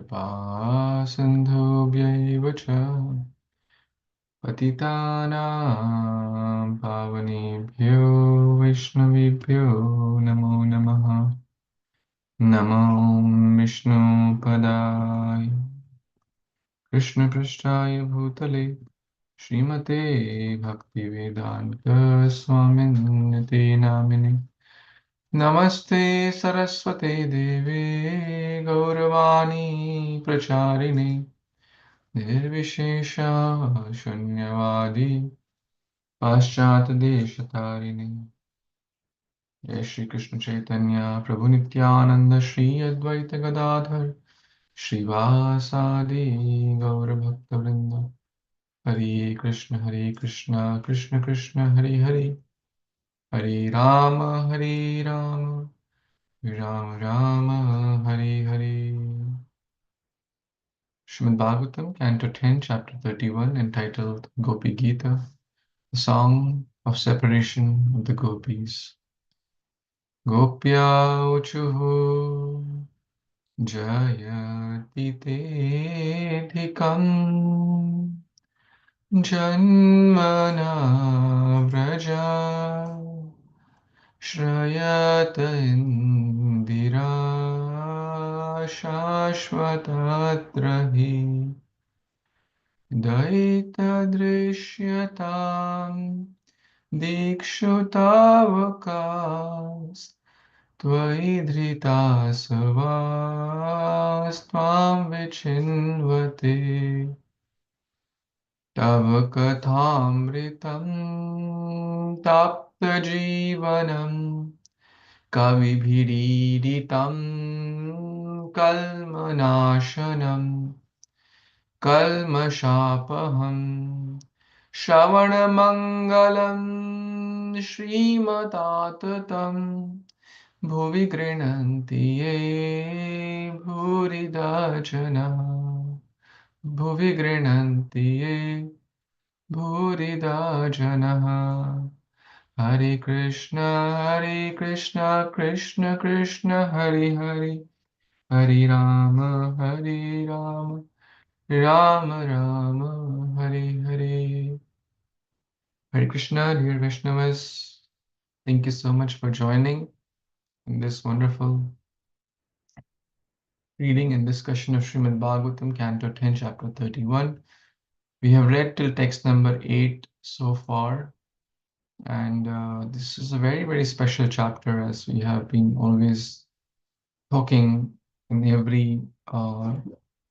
Kripa sindhubhyaiva cha patitanam pavanebhyo vaishnavibhyo namo namaha. Namo Vishnu Padaya Krishna Prasthaya Bhutale Srimate Bhaktivedanta Swaminate Namine Namaste Saraswate Deve Gauravani Pracharine Nirvishesha Shunyavadi Paschat Deshatarine Jai Shri Krishna Chaitanya Prabhu Nityananda Shri Advaita Gadadhar Shrivasadi Gaura Bhakta Vrinda Hare Krishna Krishna Krishna Hare Hare Hare Rama Rama Rama Hare Hare. Śrīmad-Bhāgavatam Canto 10 Chapter 31 entitled Gopi Gita, the Song of Separation of the Gopis. Gopya Uchuhu Jayati Te Janmana Vraja Shrayata Indira Shashvatatrahi Daita Drishyatam Dikshutavakas Tvaidrita Savastvam Vichinvate Tava Kathamritam Tapta Jivanam Kavibhiriditam Kalmanashanam Kalmashapaham Shravanamangalam Shrimatatam Bhuvi Grinanti Ye Bhurida Jana Bhuvi Grinanti Ye Bhurida Jana. Hare Krishna Krishna Krishna Hare Hare Hare Rama Rama Rama Hare Hare. Hare Krishna, dear Vaishnavas, thank you so much for joining in this wonderful reading and discussion of Śrīmad-Bhāgavatam, Canto 10, Chapter 31. We have read till text number 8 so far, and this is a very, very special chapter, as we have been always talking in every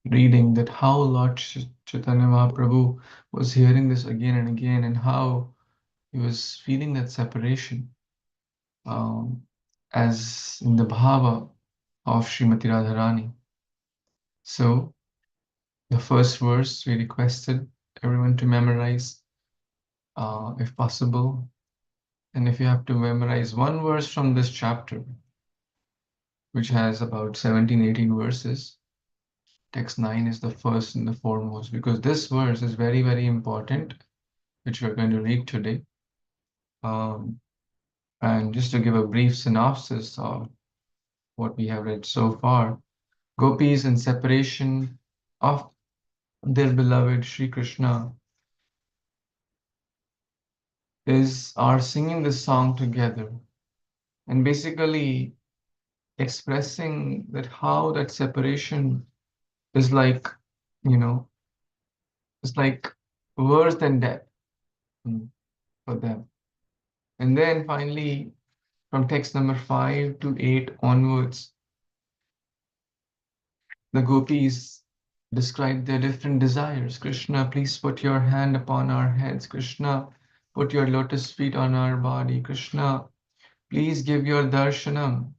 reading, that how Lord Chaitanya Mahaprabhu was hearing this again and again, and how he was feeling that separation as in the bhava of Srimati Radharani. So the first verse we requested everyone to memorize if possible. And if you have to memorize one verse from this chapter, which has about 17-18 verses, text 9 is the first and the foremost, because this verse is very, very important, which we're going to read today. And just to give a brief synopsis of what we have read so far, Gopis in separation of their beloved Sri Krishna are singing this song together, and basically expressing that how that separation is like, it's like worse than death for them. And then finally, from text number 5 to 8 onwards, the Gopis describe their different desires. Krishna, please put your hand upon our heads. Krishna, put your lotus feet on our body. Krishna, please give your darshanam.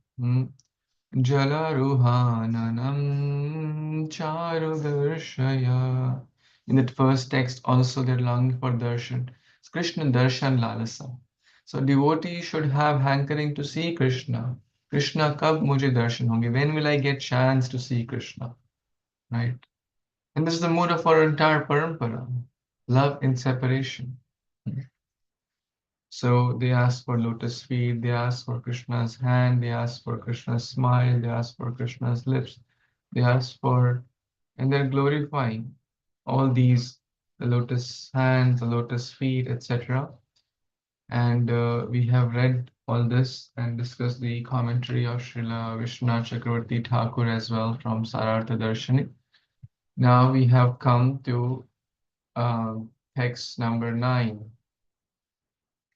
Jalaruhananam charu darshaya. In that first text also they're longing for darshan. It's Krishna darshan lalasa. So devotee should have hankering to see Krishna. Krishna, kab mujhe darshan honge? When will I get chance to see Krishna? Right? And this is the mood of our entire parampara. Love in separation. So they ask for lotus feet, they ask for Krishna's hand, they ask for Krishna's smile, they ask for Krishna's lips, they ask for and they're glorifying all these, the lotus hands, the lotus feet, etc. And we have read all this and discussed the commentary of Srila Vishwanath Chakravarti Thakur as well from Sarartha Darshani. Now we have come to text number 9,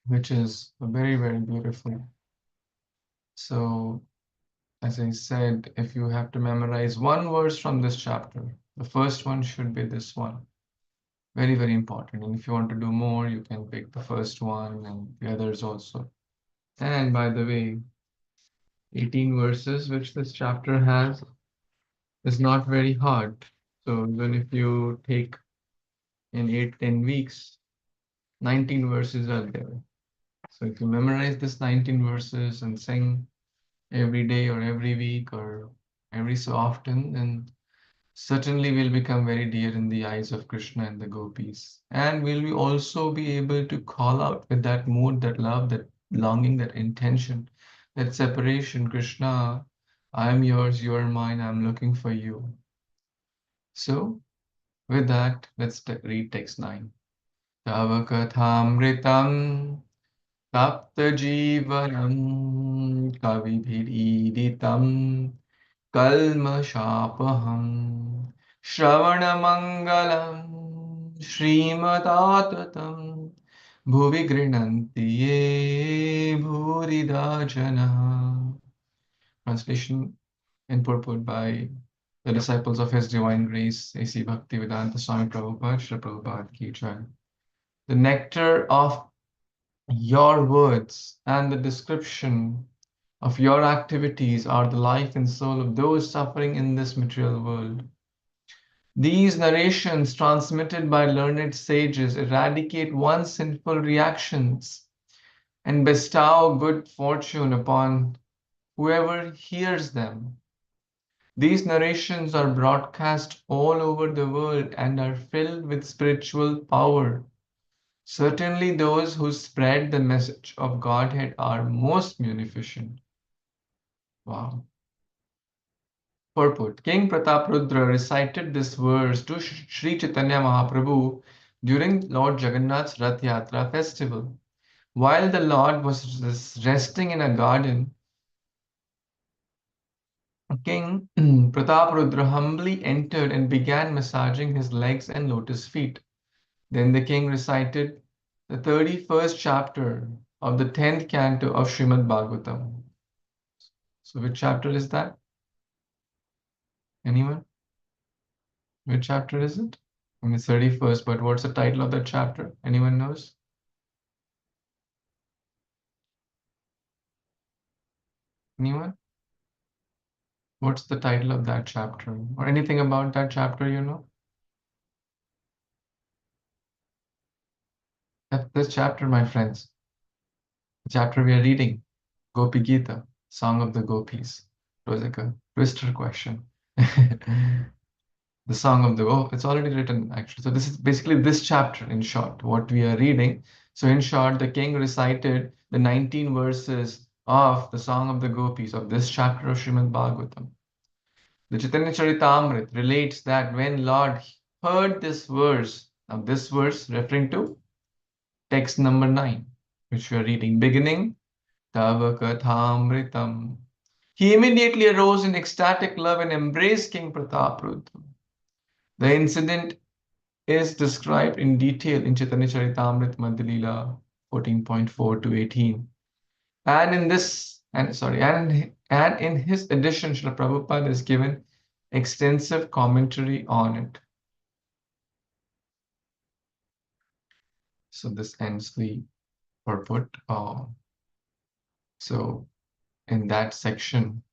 which is very, very beautiful. So, as I said, if you have to memorize one verse from this chapter, the first one should be this one. Very, very important. And if you want to do more, you can pick the first one and the others also. And by the way, 18 verses which this chapter has is not very hard. So even if you take in 8-10 weeks, 19 verses are there. So if you memorize this 19 verses and sing every day or every week or every so often, then certainly will become very dear in the eyes of Kṛṣṇa and the Gopis. And will we also be able to call out with that mood, that love, that longing, that intention, that separation, Kṛṣṇa, I am yours, you are mine, I'm looking for you. So with that, let's read text 9. Bhagavatam Tapta Jivanam Kavibhiriditam Kalmashapaham Shravanamangalam Śrīmad-Bhāgavatam Bhuvi Grinanti Ye Bhurida Jana. Translation and purport by the disciples of His Divine Grace, A.C. Bhaktivedanta Swami Prabhupada, Srila Prabhupada Ki Jai. The nectar of your words and the description of your activities are the life and soul of those suffering in this material world. These narrations transmitted by learned sages eradicate one's sinful reactions and bestow good fortune upon whoever hears them. These narrations are broadcast all over the world and are filled with spiritual power. Certainly those who spread the message of Godhead are most munificent. Wow. Purport. King Prataprudra recited this verse to Śrī Caitanya Mahāprabhu during Lord Jagannath's Rath Yatra festival. While the Lord was resting in a garden, King Prataprudra humbly entered and began massaging his legs and lotus feet. Then the king recited the 31st chapter of the 10th canto of Śrīmad-Bhāgavatam. So which chapter is that? Anyone? Which chapter is it? I mean, 31st, but what's the title of that chapter? Anyone knows? Anyone? What's the title of that chapter? Or anything about that chapter, you know? This chapter, my friends, the chapter we are reading, Gopi Gita, Song of the Gopis. It was like a twister question. The Song of the it's already written actually. So this is basically this chapter in short, what we are reading. So in short, the king recited the 19 verses of the Song of the Gopis of this chapter of Śrīmad-Bhāgavatam. The Caitanya-caritāmṛta relates that when Lord heard this verse, now this verse referring to text number 9, which we are reading, beginning, Tava Kathamritam. He immediately arose in ecstatic love and embraced King Prataprudra. The incident is described in detail in Caitanya-caritāmṛta Madhya Leela 14.4 to 18. And in this, and in his edition, Srila Prabhupada has given extensive commentary on it. So this ends the purport. So in that section,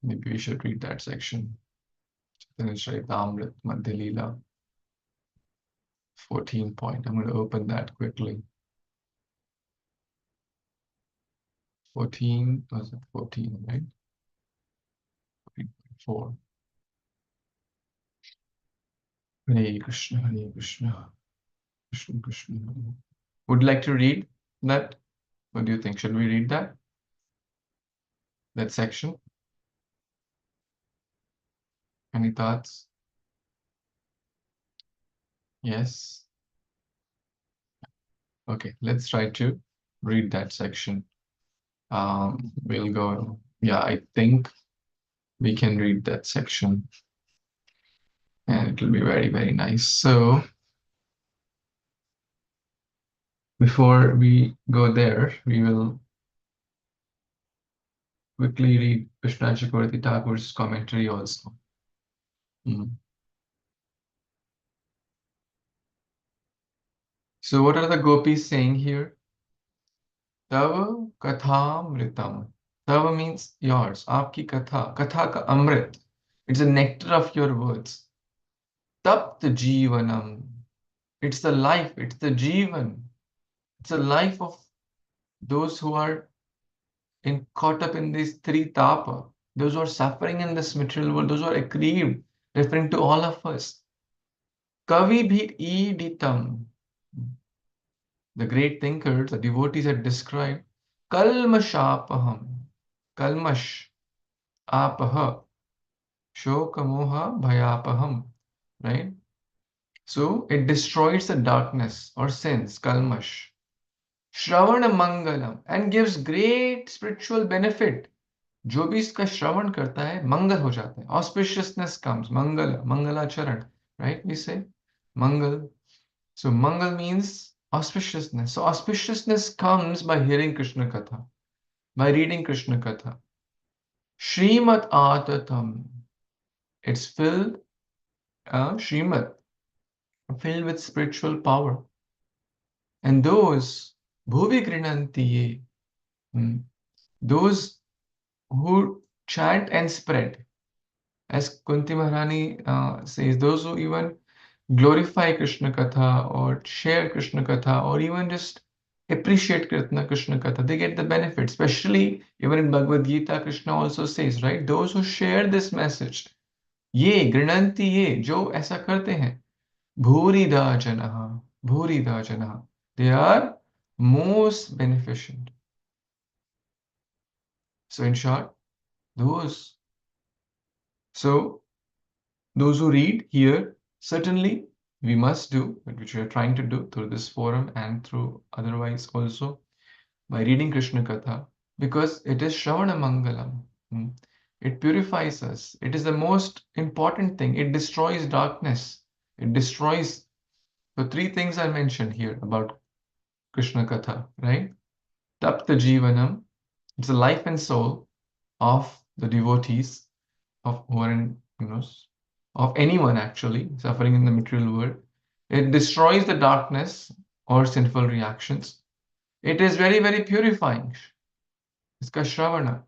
maybe we should read that section. Caitanya-caritāmṛta Madhya Leela 14 point. I'm going to open that quickly. 14, was it 14, right? 14.4. Hare Krishna, Hare Krishna, Krishna Krishna. Would you like to read that? What do you think? Should we read that? That section? Any thoughts? Yes? Okay, let's try to read that section. We'll go, yeah, I think we can read that section and it will be very, very nice. So before we go there, we will quickly read Kṛṣṇa Chakravarti Thakur's commentary also. So what are the gopis saying here? Tava kathamritam. Tava means yours. Aapki katha. Katha ka amrit. It's the nectar of your words. Tapt jivanam. It's the life. It's the jivan. It's the life of those who are caught up in these three tapa. Those who are suffering in this material world. Those who are aggrieved. Referring to all of us. Kavi bhi iditam. The great thinkers, the devotees had described kalmashapaham. Kalmash. Apaha. Shokamoha bhayapaham. Right? So it destroys the darkness or sins, kalmash. Shravana mangalam and gives great spiritual benefit. जो भी इसका श्रवण करता है मंगल हो जाता है. Auspiciousness comes. Mangala. Mangalacharan. Right? We say mangal. So mangal means auspiciousness. So auspiciousness comes by hearing Krishna Katha, by reading Krishna Katha. Śrīmad-Bhāgavatam. It's filled, Śrīmad, filled with spiritual power. And those bhuvi grinantiye, those who chant and spread, as Kunti Maharani says, those who even glorify Krishna Katha or share Krishna Katha or even just appreciate Krishna Katha, they get the benefit. Especially even in Bhagavad Gita, Krishna also says, right, those who share this message, ye grinanti ye, jo aisa karte hain, bhurida janaha, they are most beneficent. So in short, those who read here, certainly we must do, which we are trying to do through this forum and through otherwise also, by reading Krishna Katha, because it is Shravana Mangalam. It purifies us. It is the most important thing. It destroys darkness. It destroys the three things I mentioned here about Krishna Katha, right? Tapta Jivanam, it's the life and soul of the devotees of who are in, of anyone actually suffering in the material world. It destroys the darkness or sinful reactions. It is very, very purifying. Iska Shravana.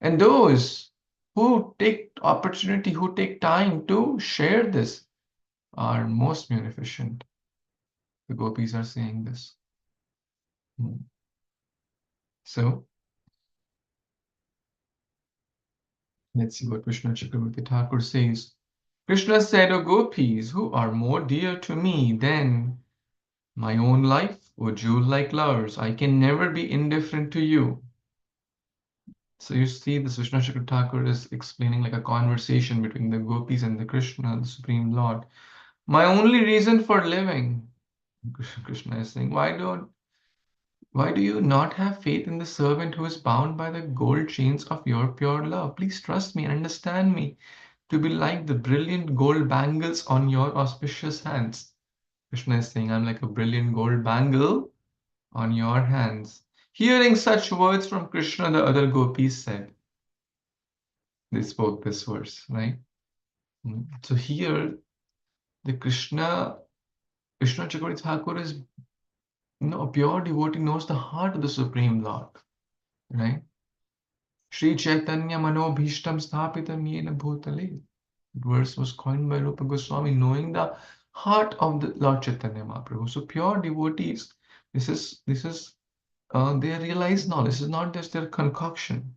And those who take opportunity, who take time to share this are most beneficent. The gopis are saying this. So, let's see what Kṛṣṇa Chakravarti Thakur says. Krishna said, O gopis, who are more dear to me than my own life, O jewel-like lovers, I can never be indifferent to you. So you see, this Kṛṣṇa Chakravarti Thakur is explaining like a conversation between the gopis and the Krishna, the Supreme Lord. My only reason for living, Krishna is saying, why do you not have faith in the servant who is bound by the gold chains of your pure love? Please trust me and understand me to be like the brilliant gold bangles on your auspicious hands. Krishna is saying, I'm like a brilliant gold bangle on your hands. Hearing such words from Krishna, the other gopis said, they spoke this verse, right? So here, the Kṛṣṇa Chakravarti Thakur is, a pure devotee knows the heart of the Supreme Lord, right? Śrī Caitanya-manobhishtam sthapitam yena bhutale. The verse was coined by Rupa Goswami, knowing the heart of the Lord Chaitanya Mahaprabhu. So pure devotees, this is their realized knowledge. This is not just their concoction.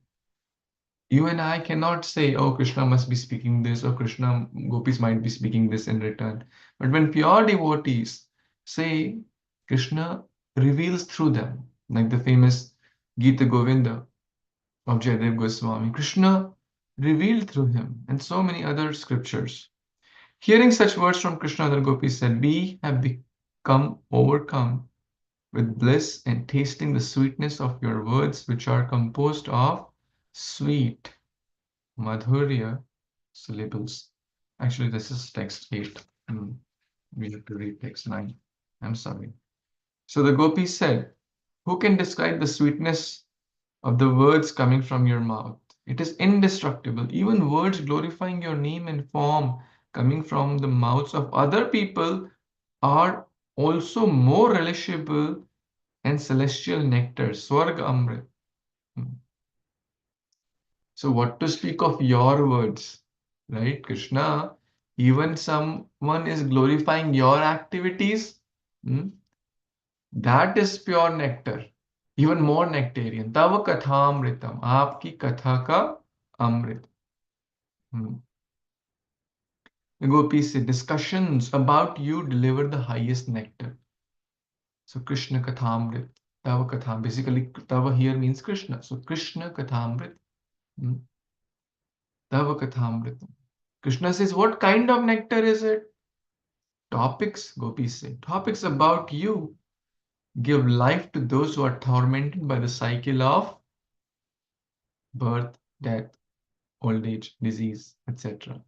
You and I cannot say, oh, Krishna must be speaking this, or Krishna, gopis might be speaking this in return. But when pure devotees say, Krishna reveals through them, like the famous Gita Govinda of Jayadev Goswami. Krishna revealed through him, and so many other scriptures. Hearing such words from Krishna, the gopis said, "We have become overcome with bliss and tasting the sweetness of your words, which are composed of sweet madhurya syllables." Actually, this is text 8. We have to read text 9. I'm sorry. So the gopis said, "Who can describe the sweetness of the words coming from your mouth? It is indestructible. Even words glorifying your name and form coming from the mouths of other people are also more relishable and celestial nectar, Swarga Amrit." So what to speak of your words, right? Krishna, even someone is glorifying your activities, hmm, that is pure nectar, even more nectarian. Tava kathamritam, aapki katha ka amrit. Hmm. The gopis say, discussions about you deliver the highest nectar. So Krishna kathamrit, Tava katham. Basically, Tava here means Krishna. So Krishna kathamrit, Tava kathamritam. Krishna says, what kind of nectar is it? Topics, gopis say, topics about you give life to those who are tormented by the cycle of birth, death, old age, disease, etc.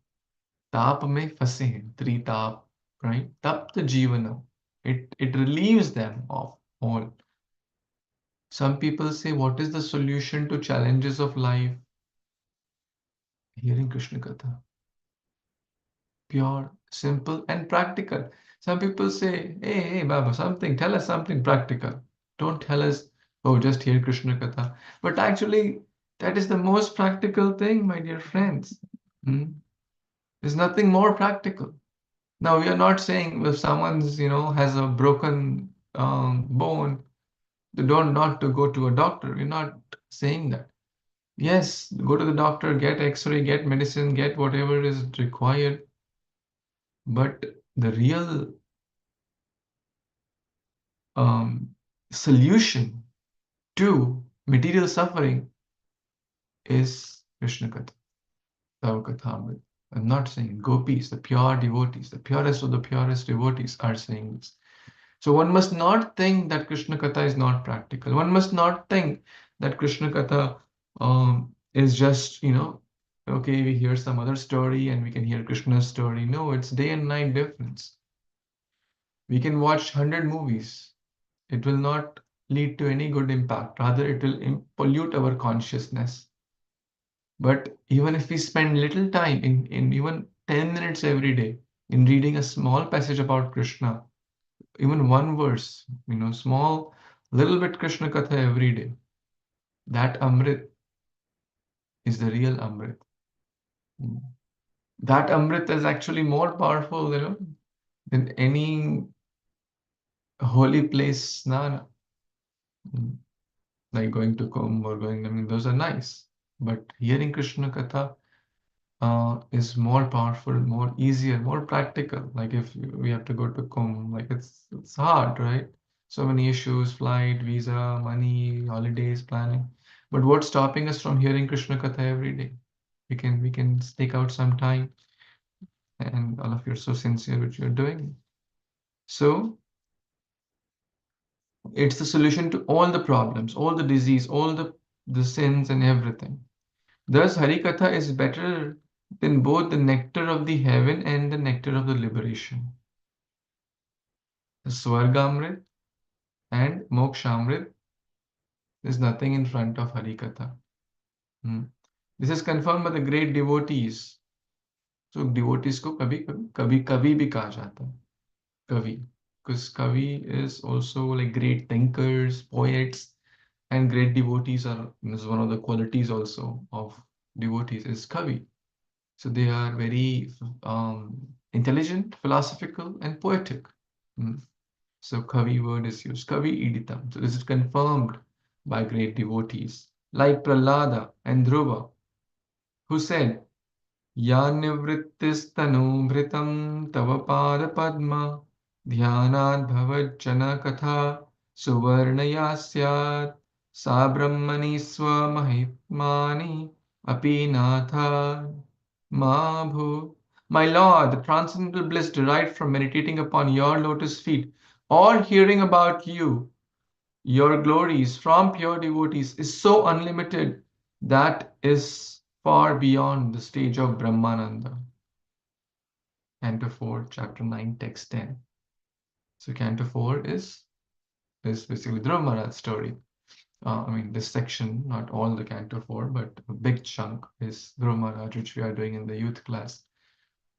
Tap mein phase hain, three tap, right? Tapta jivanam. It relieves them of all. Some people say, what is the solution to challenges of life? Hearing Krishna Katha. Pure, simple, and practical. Some people say, hey, Baba, tell us something practical. Don't tell us, oh, just hear Krishna Katha. But actually, that is the most practical thing, my dear friends. There's nothing more practical. Now, we are not saying if someone's, has a broken bone, they don't not to go to a doctor. We're not saying that. Yes, go to the doctor, get X-ray, get medicine, get whatever is required. But the real solution to material suffering is Krishna Katha, Bhagavatam. I'm not saying gopis, the pure devotees, the purest of the purest devotees are saying this. So one must not think that Krishna Katha is not practical. One must not think that Krishna Katha is just, okay, we hear some other story and we can hear Krishna's story. No, it's day and night difference. We can watch 100 movies. It will not lead to any good impact. Rather, it will pollute our consciousness. But even if we spend little time in even 10 minutes every day in reading a small passage about Krishna, even one verse, small, little bit Krishna Katha every day, that Amrit is the real Amrit. That Amrit is actually more powerful, than any holy place snana. Like going to Kumbh or those are nice. But hearing Krishna Katha is more powerful, more easier, more practical. Like if we have to go to Kumbh, like it's hard, right? So many issues, flight, visa, money, holidays, planning. But what's stopping us from hearing Krishna Katha every day? We can take out some time, and all of you are so sincere which you're doing. So it's the solution to all the problems, all the disease, all the sins and everything. Thus, Harikatha is better than both the nectar of the heaven and the nectar of the liberation. The Swargamrit and Mokshamrit is nothing in front of Harikatha. This is confirmed by the great devotees. So devotees को कभी भी कहा जाता है. Kavi. Because Kavi is also like great thinkers, poets, and great devotees is one of the qualities also of devotees is Kavi. So they are very intelligent, philosophical, and poetic. So Kavi word is used. Kavi iditam. So this is confirmed by great devotees like Prahlada and Dhruva, who said, Ya nivrittistanumritam tava pada padma dhyanad bhavajjana katha suvarnaya syat sa brahmani swamahitmani apinatha mabhu. My Lord, the transcendental bliss derived from meditating upon your lotus feet or hearing about you, your glories from pure devotees is so unlimited that is far beyond the stage of Brahmananda. Canto 4, Chapter 9, Text 10. So Canto 4 is basically Dhruva Maharaj's story. This section, not all the Canto 4, but a big chunk is Dhruva Maharaj, which we are doing in the youth class.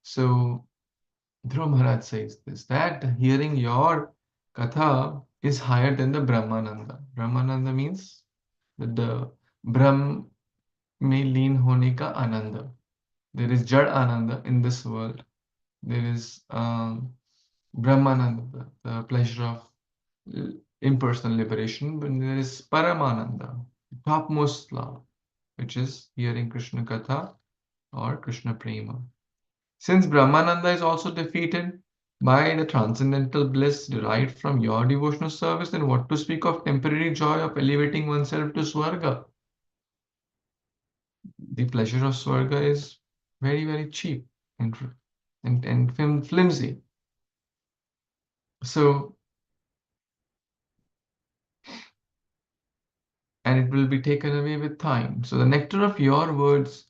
So Dhruva Maharaj says this, that hearing your katha is higher than the Brahmananda. Brahmananda means that the Brahm में लीन होने का आनंद. There is Jad Ananda in this world. There is Brahmananda, the pleasure of impersonal liberation, but there is Paramananda, topmost love, which is hearing Krishna Katha or Krishna Prema. Since Brahmananda is also defeated by the transcendental bliss derived from your devotional service, then what to speak of temporary joy of elevating oneself to Swarga? The pleasure of Swarga is very, very cheap and flimsy. So, and it will be taken away with time. So the nectar of your words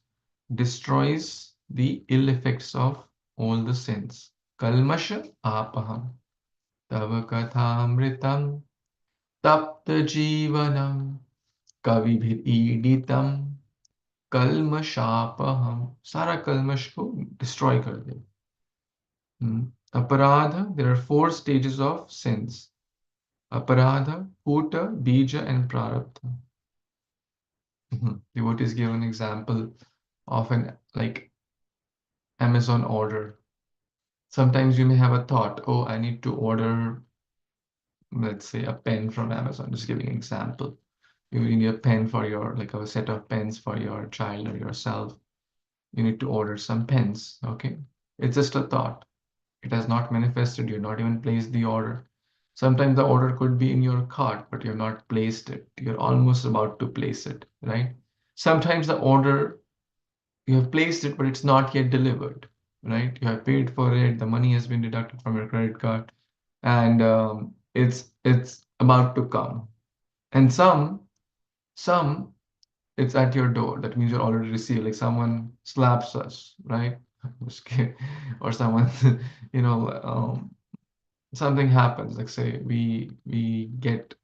destroys the ill effects of all the sins. Kalmasha apaham tava kathamritam tapta jivanam kavibhir iditam kalmashapaham. Sara kalmash ko destroy kar de. Aparadha, there are 4 stages of sins. Aparadha, Puta, Bija, and Prarabdha. Devotees give an example of an Amazon order. Sometimes you may have a thought, oh, I need to order, let's say, a pen from Amazon. Just giving an example. You need a pen for your, a set of pens for your child or yourself. You need to order some pens, okay? It's just a thought. It has not manifested. You've not even placed the order. Sometimes the order could be in your cart, but you've not placed it. You're almost about to place it, right? Sometimes the order, you have placed it, but it's not yet delivered, right? You have paid for it. The money has been deducted from your credit card, and it's about to come. And some it's at your door. That means you're already received. Like someone slaps us, right? Or someone, something happens. Like say we get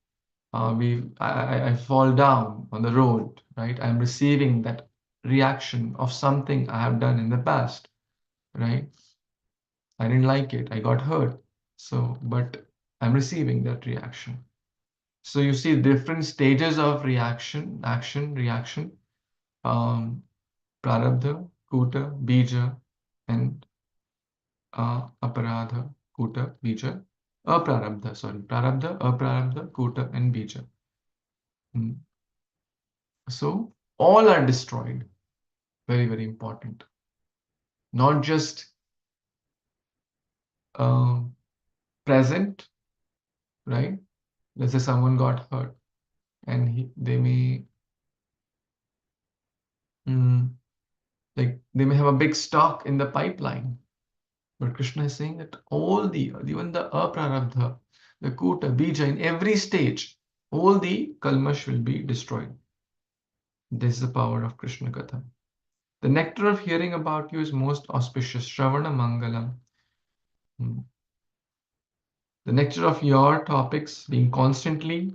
I fall down on the road, right? I'm receiving that reaction of something I have done in the past, right? I didn't like it. I got hurt. So, but I'm receiving that reaction. So you see different stages of reaction, action, reaction, prarabdha, kuta, bija, and aparadha, kuta, bija, prarabdha, aprarabdha, kuta, and bija. So all are destroyed. Very, very important. Not just present, right? Let's say someone got hurt and they may they may have a big stock in the pipeline. But Krishna is saying that even the aprarabdha, the kuta, bija, in every stage, all the kalmash will be destroyed. This is the power of Krishna Katha. The nectar of hearing about you is most auspicious. Shravana Mangalam. The nectar of your topics being constantly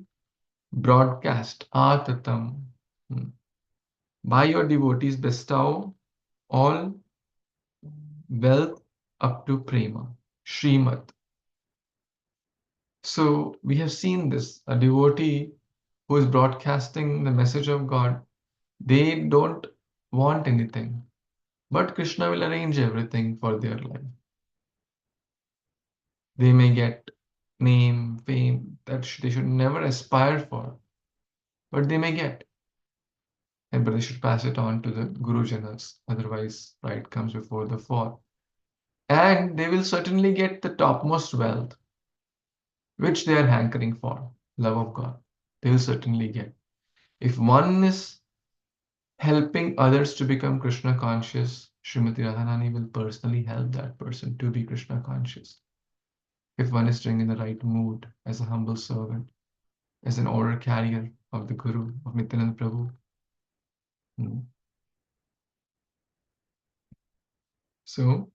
broadcast, atatam. By your devotees bestow all wealth up to prema, Śrīmad. So we have seen this, a devotee who is broadcasting the message of God, they don't want anything, but Krishna will arrange everything for their life. They may get name, fame, that they should never aspire for, but they may get. But they should pass it on to the Gurujanas, otherwise pride comes before the fall. And they will certainly get the topmost wealth, which they are hankering for, love of God. They will certainly get. If one is helping others to become Krishna conscious, Srimati Radharani will personally help that person to be Krishna conscious. If one is doing in the right mood as a humble servant, as an order carrier of the Guru, of Nityaṁ Prabhu. So,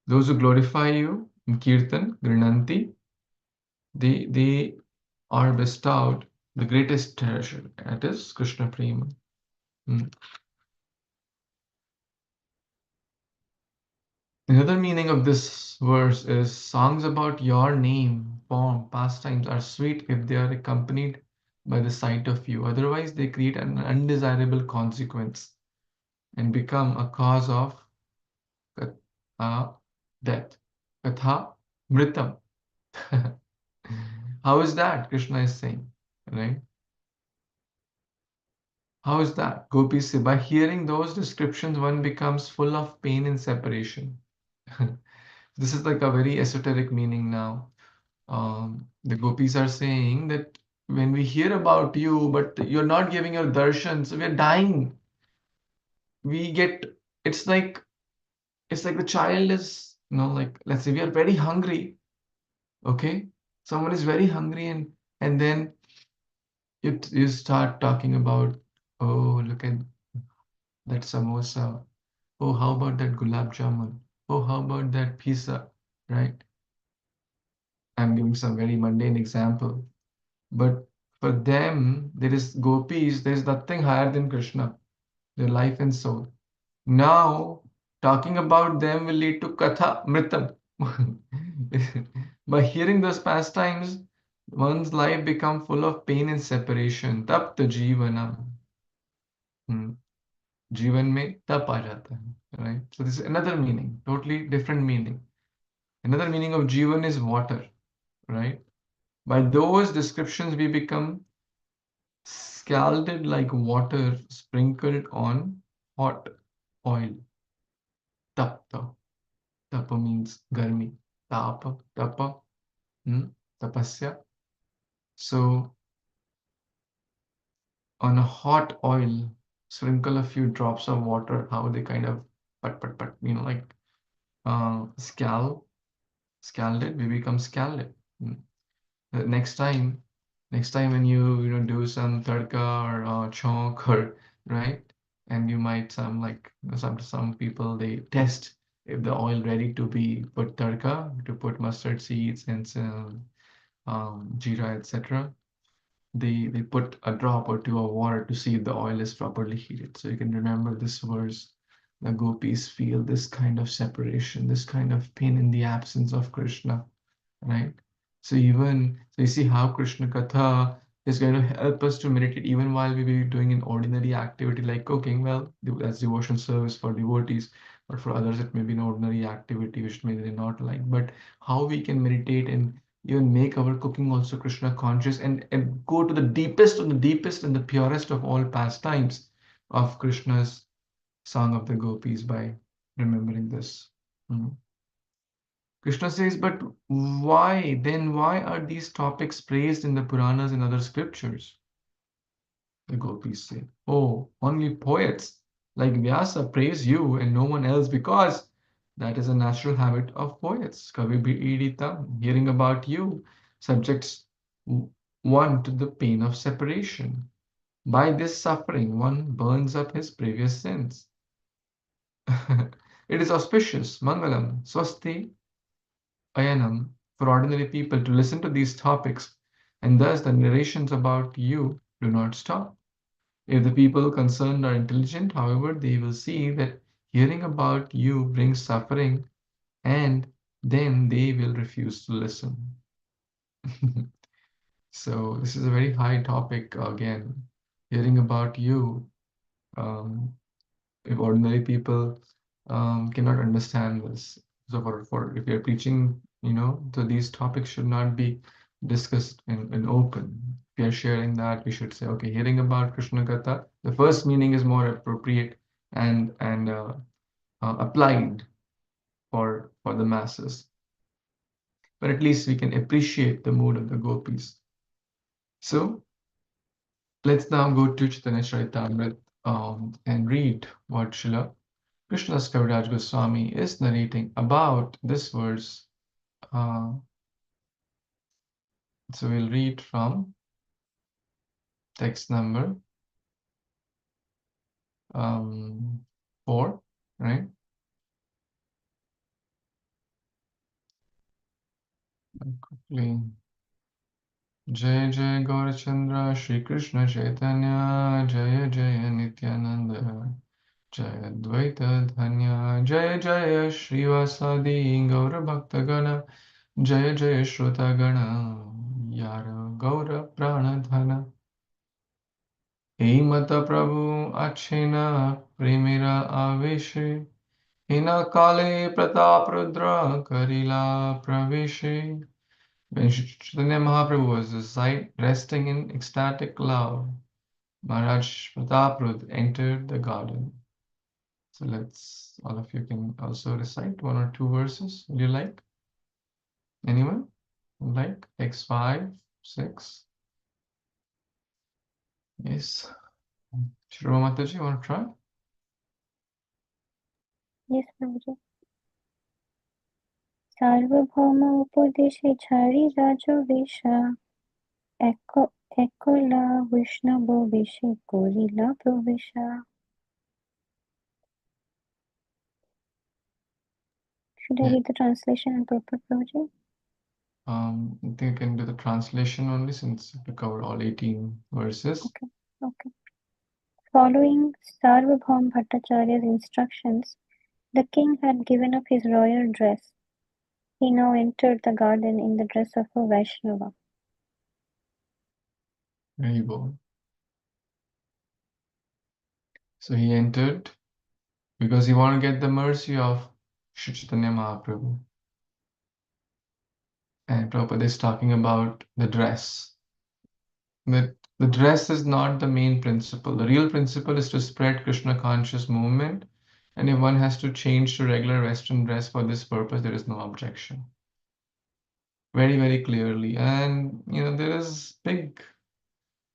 those who glorify you in Kirtan, Grinanti, they are bestowed the greatest treasure, that is Krishna Prema. Another meaning of this verse is songs about your name, form, pastimes are sweet if they are accompanied by the sight of you. Otherwise, they create an undesirable consequence and become a cause of death. Katha mritam. How is that? Krishna is saying, right? How is that? Gopis say, by hearing those descriptions, one becomes full of pain and separation. This is like a very esoteric meaning now. The Gopis are saying that when we hear about you, but you're not giving your darshan, so we're dying. We get, it's like the child is, like let's say we are very hungry, okay? Someone is very hungry and then you start talking about, oh, look at that samosa. Oh, how about that gulab jamun? Oh, how about that pizza, right? I'm giving some very mundane example. But for them, there is gopis, there is nothing higher than Krishna, their life and soul. Now, talking about them will lead to katha mritam. By hearing those pastimes, one's life become full of pain and separation. Tapta jivanam. जीवन में तप आ जाता है, right? So this is another meaning, totally different meaning. Another meaning of jivan is water, right? By those descriptions, we become scalded like water sprinkled on hot oil. Tapta. Tapa means garmi. Tapa, tapa, tapasya. So on a hot oil, sprinkle a few drops of water, how they kind of pat, like scalded, we become scalded. Next time, when you do some tadka or chonk or right, and you might some people they test if the oil ready to be put tadka, to put mustard seeds and some jeera, etc. They put a drop or two of water to see if the oil is properly heated. So you can remember this verse. The gopis feel this kind of separation, this kind of pain in the absence of Krishna, right? So you see how Krishna Katha is going to help us to meditate even while we be doing an ordinary activity like cooking. Well, that's devotional service for devotees, but for others it may be an ordinary activity which maybe they not like. But how we can meditate and even make our cooking also Krishna conscious and go to the deepest and the purest of all pastimes of Krishna's song of the gopis by remembering this. Krishna says, but why are these topics praised in the Puranas and other scriptures? The gopis say, oh, only poets like Vyasa praise you and no one else because that is a natural habit of poets. Kavi Bhiditam, hearing about you, subjects one to the pain of separation. By this suffering, one burns up his previous sins. It is auspicious, Mangalam, Swasti, Ayanam, for ordinary people to listen to these topics, and thus the narrations about you do not stop. If the people concerned are intelligent, however, they will see that hearing about you brings suffering, and then they will refuse to listen. So this is a very high topic again. Hearing about you, if ordinary people cannot understand this. So for if you're preaching, so these topics should not be discussed in open. If you're sharing that, we should say, okay, hearing about Krishna Katha, the first meaning is more appropriate and applied for the masses. But at least we can appreciate the mood of the gopis. So let's now go to Chaitanya Caritāmṛta. and read what Srila Krishnadas Kaviraj Goswami is narrating about this verse. So we'll read from text number 4, right? Quickly. Jai Jai Gaurachandra Shri Krishna Chaitanya Jaya Jaya Nityananda Jaya Advaita Dhanya Jaya Jaya Shrivasadi Gaura Bhaktagana Jaya Jaya Shrutagana Yara Gaura Pranadhana Hey Mata Prabhu Achena Primira Aveshe Hina Kale Pratap Rudra Karila Praveshe. When Śrī Caitanya Mahaprabhu was resting in ecstatic love, Maharaj Prataprud entered the garden. So all of you can also recite 1 or 2 verses. Would you like? Anyone? Would like? X5, 6. Yes. Shiroma Mataji, you want to try? Yes, Prabhuji. সার্বভৌম উপদেশে ছাড়ি রাজবেশা একলা বৈষ্ণব বেশে করিলা প্রবেশা. Should I read the translation and purport, Prabhuji? I think you can do the translation only since we cover all 18 verses. Okay. Following Sarvabhaum Bhattacharya's instructions, the king had given up his royal dress. He now entered the garden in the dress of a Vaishnava. Very bold. So he entered because he wanted to get the mercy of Śrī Caitanya Mahaprabhu. And Prabhupada is talking about the dress. That the dress is not the main principle. The real principle is to spread Krishna conscious movement. And if one has to change to regular Western dress for this purpose, there is no objection. Very, very clearly. And, there is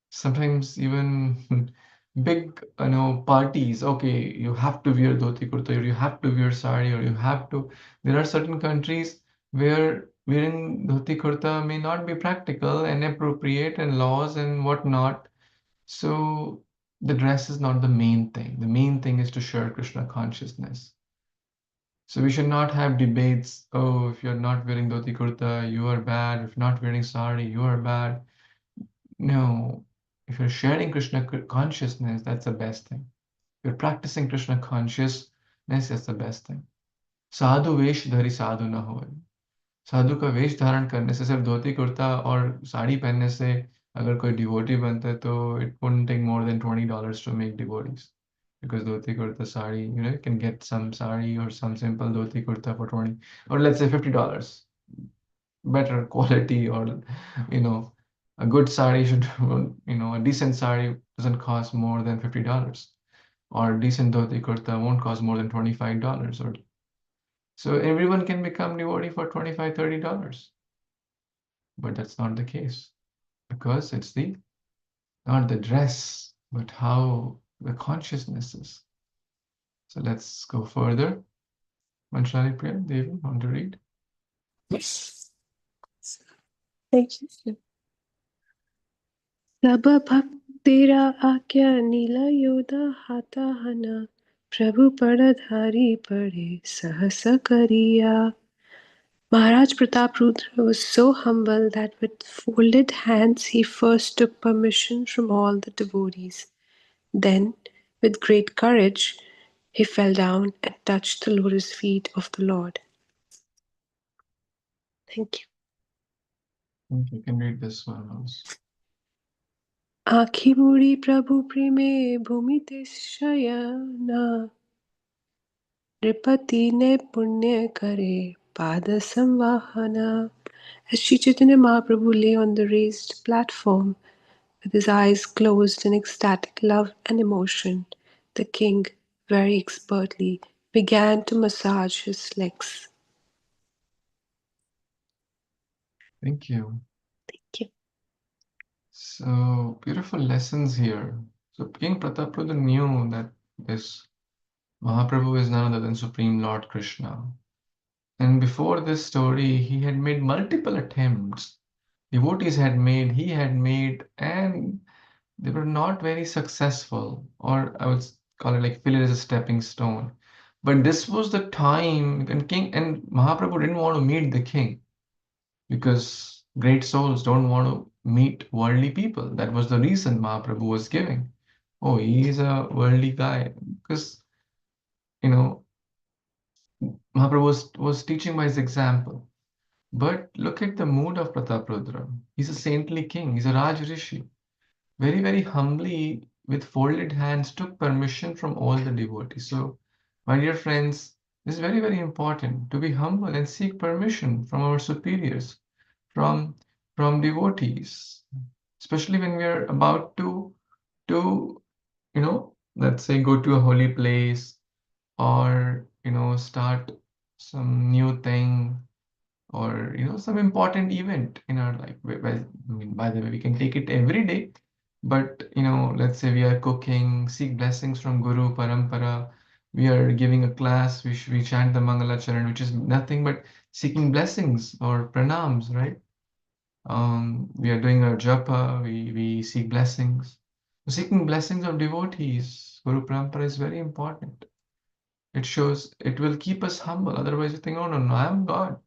sometimes even big, parties. Okay, you have to wear dhoti kurta, or you have to wear sari, or there are certain countries where wearing dhoti kurta may not be practical and appropriate and laws and whatnot. So the dress is not the main thing. The main thing is to share Krishna consciousness. So we should not have debates. Oh, if you're not wearing dhoti kurta, you are bad. If you're not wearing sari, you are bad. No, if you're sharing Krishna consciousness, that's the best thing. If you're practicing Krishna consciousness, that's the best thing. साधु वेश धरि साधु न होए. साधु का वेश धारण करने से, सिर्फ धोती कुर्ता और साड़ी पहनने से अगर कोई डिवोटी बनता है तो it wouldn't take more than $20 to make devotees. Because dhoti kurta sari, you can get some sari or some simple dhoti kurta for 20, or let's say $50. Better quality, or a good sari should, a decent sari doesn't cost more than $50, or a decent dhoti kurta won't cost more than $25, or so everyone can become devotee for $25, $30. But that's not the case, because it's not the dress, but how the consciousness is. So let's go further. Manshali Priya, Devi, want to read? Yes. Thank you. सब भक्तेरा आज्ञा नीला Yoda हाथा हना प्रभु पड़धारी पड़े सहस करिया. Maharaj Prataprudra was so humble that with folded hands he first took permission from all the devotees. Then, with great courage, he fell down and touched the lotus feet of the Lord. Thank you. You can read this one also. आँखी मूड़ी प्रभु प्रेमे भूमिते शयना नृपति ने पुण्य करे पाद संवाहना. As Śrī Caitanya Mahaprabhu lay on the raised platform with his eyes closed in ecstatic love and emotion, the king very expertly began to massage his legs. Thank you. Thank you. So beautiful lessons here. So King Prataprudra knew that this Mahaprabhu is none other than Supreme Lord Kṛṣṇa. And before this story, he had made multiple attempts. Devotees had made, he had made, and they were not very successful, or I would call it like failure as a stepping stone. But this was the time, and Mahaprabhu didn't want to meet the king because great souls don't want to meet worldly people. That was the reason Mahaprabhu was giving. Oh, he is a worldly guy because Mahaprabhu was teaching by his example. But look at the mood of Prataprudra. He's a saintly king. He's a Raj Rishi. Very, very humbly, with folded hands, took permission from all the devotees. So, my dear friends, this is very, very important to be humble and seek permission from our superiors, from devotees, especially when we are about to let's say go to a holy place or start some new thing or some important event in our life. I mean, by the way, we can take it every day, but let's say we are cooking, seek blessings from Guru Parampara. We are giving a class, we chant the Mangala Charan, which is nothing but seeking blessings or pranams, right? We are doing our japa, we seek blessings. Seeking blessings of devotees, Guru Parampara is very important. It shows, it will keep us humble. Otherwise, you think, oh, no, I'm God.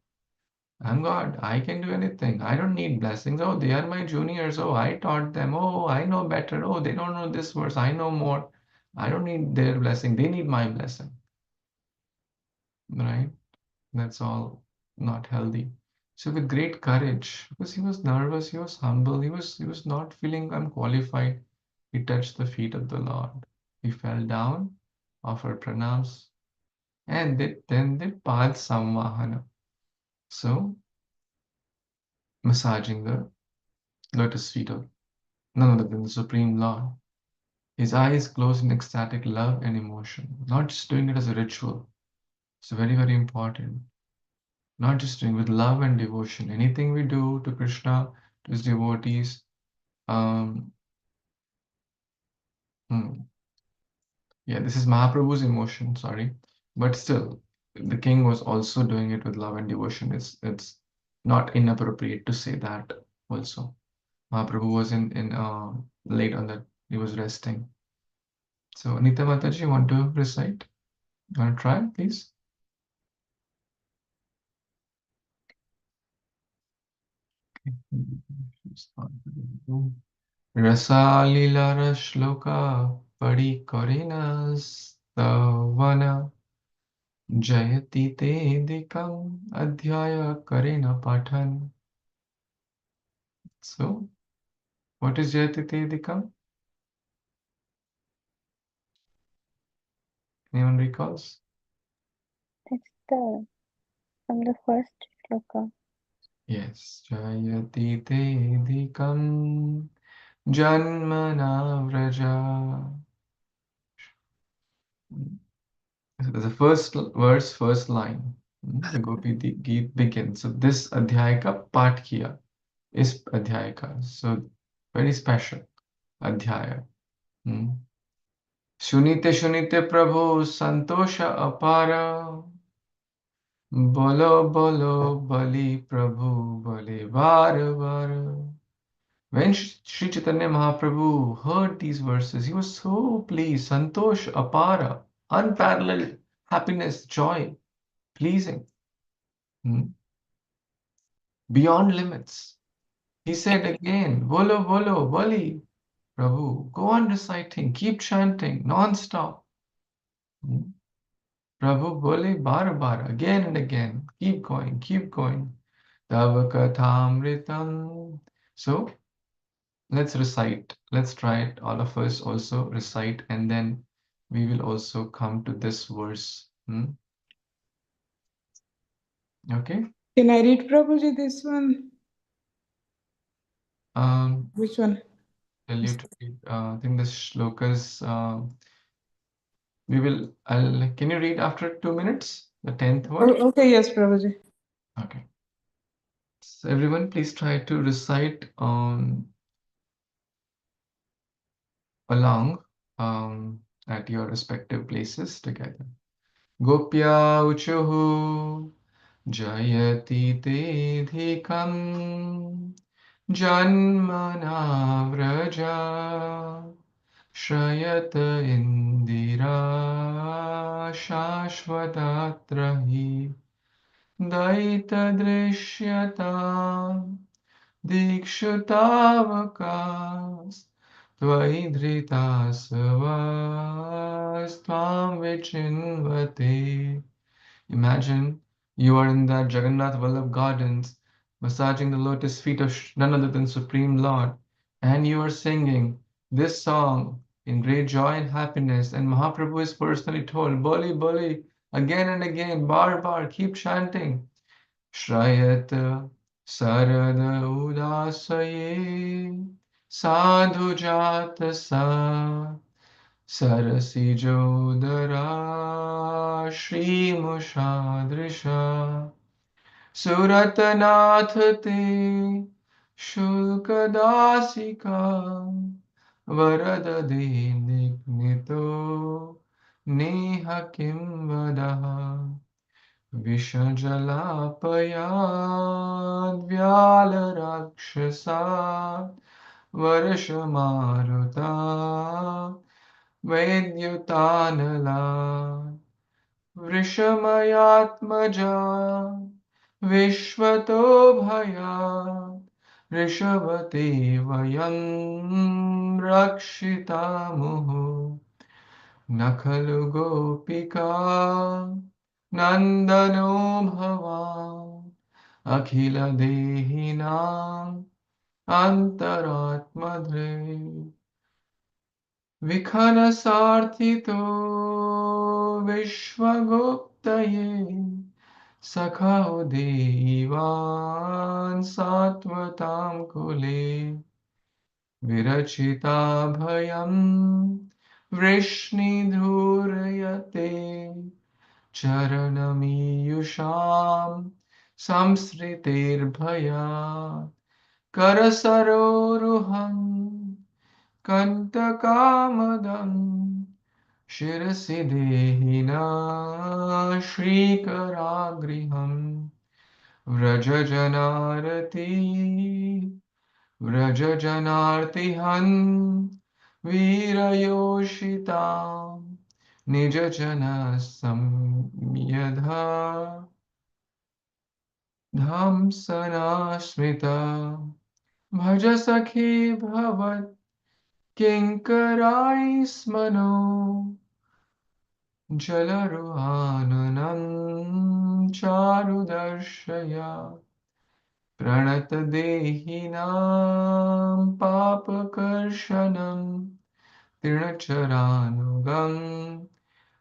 I'm God. I can do anything. I don't need blessings. Oh, they are my juniors. Oh, I taught them. Oh, I know better. Oh, they don't know this verse. I know more. I don't need their blessing. They need my blessing. Right? That's all not healthy. So with great courage, because he was nervous, he was humble, he was not feeling unqualified. He touched the feet of the Lord. He fell down, offered pranams, and then did Pad Samvahana. So massaging the lotus feet of none other than the Supreme Lord. His eyes closed in ecstatic love and emotion, not just doing it as a ritual. It's very, very important. Not just doing with love and devotion. Anything we do to Krishna, to his devotees, yeah, this is Mahaprabhu's emotion, sorry. But still, the king was also doing it with love and devotion. It's not inappropriate to say that also. Mahaprabhu was in late on that, he was resting. So Anita Mataji, you want to recite? You want to try, please? Rasalilara shloka padi karena stavana jayati te dikam adhyaya karena pathan. So, what is jayati te dikam? Anyone recalls? That's from the first shloka. Yes, jayati te dikam janmana vraja. The first verse, first line, the Gopi Geet begins. So this adhyaya ka path kiya, is adhyaya ka. So very special adhyaya. Sunite sunite Prabhu santosha apara. Bolo bolo bali Prabhu bale var var. When Śrī Caitanya Mahāprabhu heard these verses, he was so pleased. Santosh apara, unparalleled happiness, joy, pleasing, beyond limits. He said again, Bolo bolo bali Prabhu, go on reciting, keep chanting non-stop. Prabhu bole bar bar, again and again, keep going, keep going. Bhagavatam. So let's recite. Let's try it. All of us also recite, and then we will also come to this verse. Okay. Can I read Prabhuji this one? Which one? Tell you to read. I think the shlokas. We will. Can you read after 2 minutes? The 10th one. Oh, okay, yes, Prabhuji. Okay. So everyone, please try to recite along at your respective places together. Gopya uchuhu jayati te dhikam janmana vraja shrayata indira shashvatatrahi daita drishyata dikshutavakas tvai dhritasvas vichinvate. Imagine you are in that Jagannath Vallabh Gardens, massaging the lotus feet of none other than Supreme Lord, and you are singing this song in great joy and happiness, and Mahaprabhu is personally told, Boli, Boli, again and again, bar, bar, keep chanting. Shrayata Sarada Udasaye Sadhu Jata Sa Sarasi Jodara Shri Mushadrisha Suratanath Te Shulkadasika Varada Nignito Neha Kim Vadaha Vishajalapayadvyalarakshasa Varashamaruta Vedyutanala Vrishamayatmaja Vishvato Bhaya Rishavati Vayam Rakshitamuhu Nakalu Gopika Nandano Bhava Akhila Dehinam Antaratmadre Vikhana Sarthito Vishwaguptaye Sakha Devan Satvatam Kule Virachita Bhayam Vrishni Dhurayate Charanamiyusham Samsritir Karasaroruham Kantakamadam Shirasi Dehina Shrikaragriham Vrajajanarati Vrajajanartihan Virayoshitam Nijajana Samyadha Dhamsana Smita Bhaja Sakhi Bhavat Kinkarai Smano Jalaruhananam Charudarshaya Pranatadehinam Papakarshanam Tirnacharanugam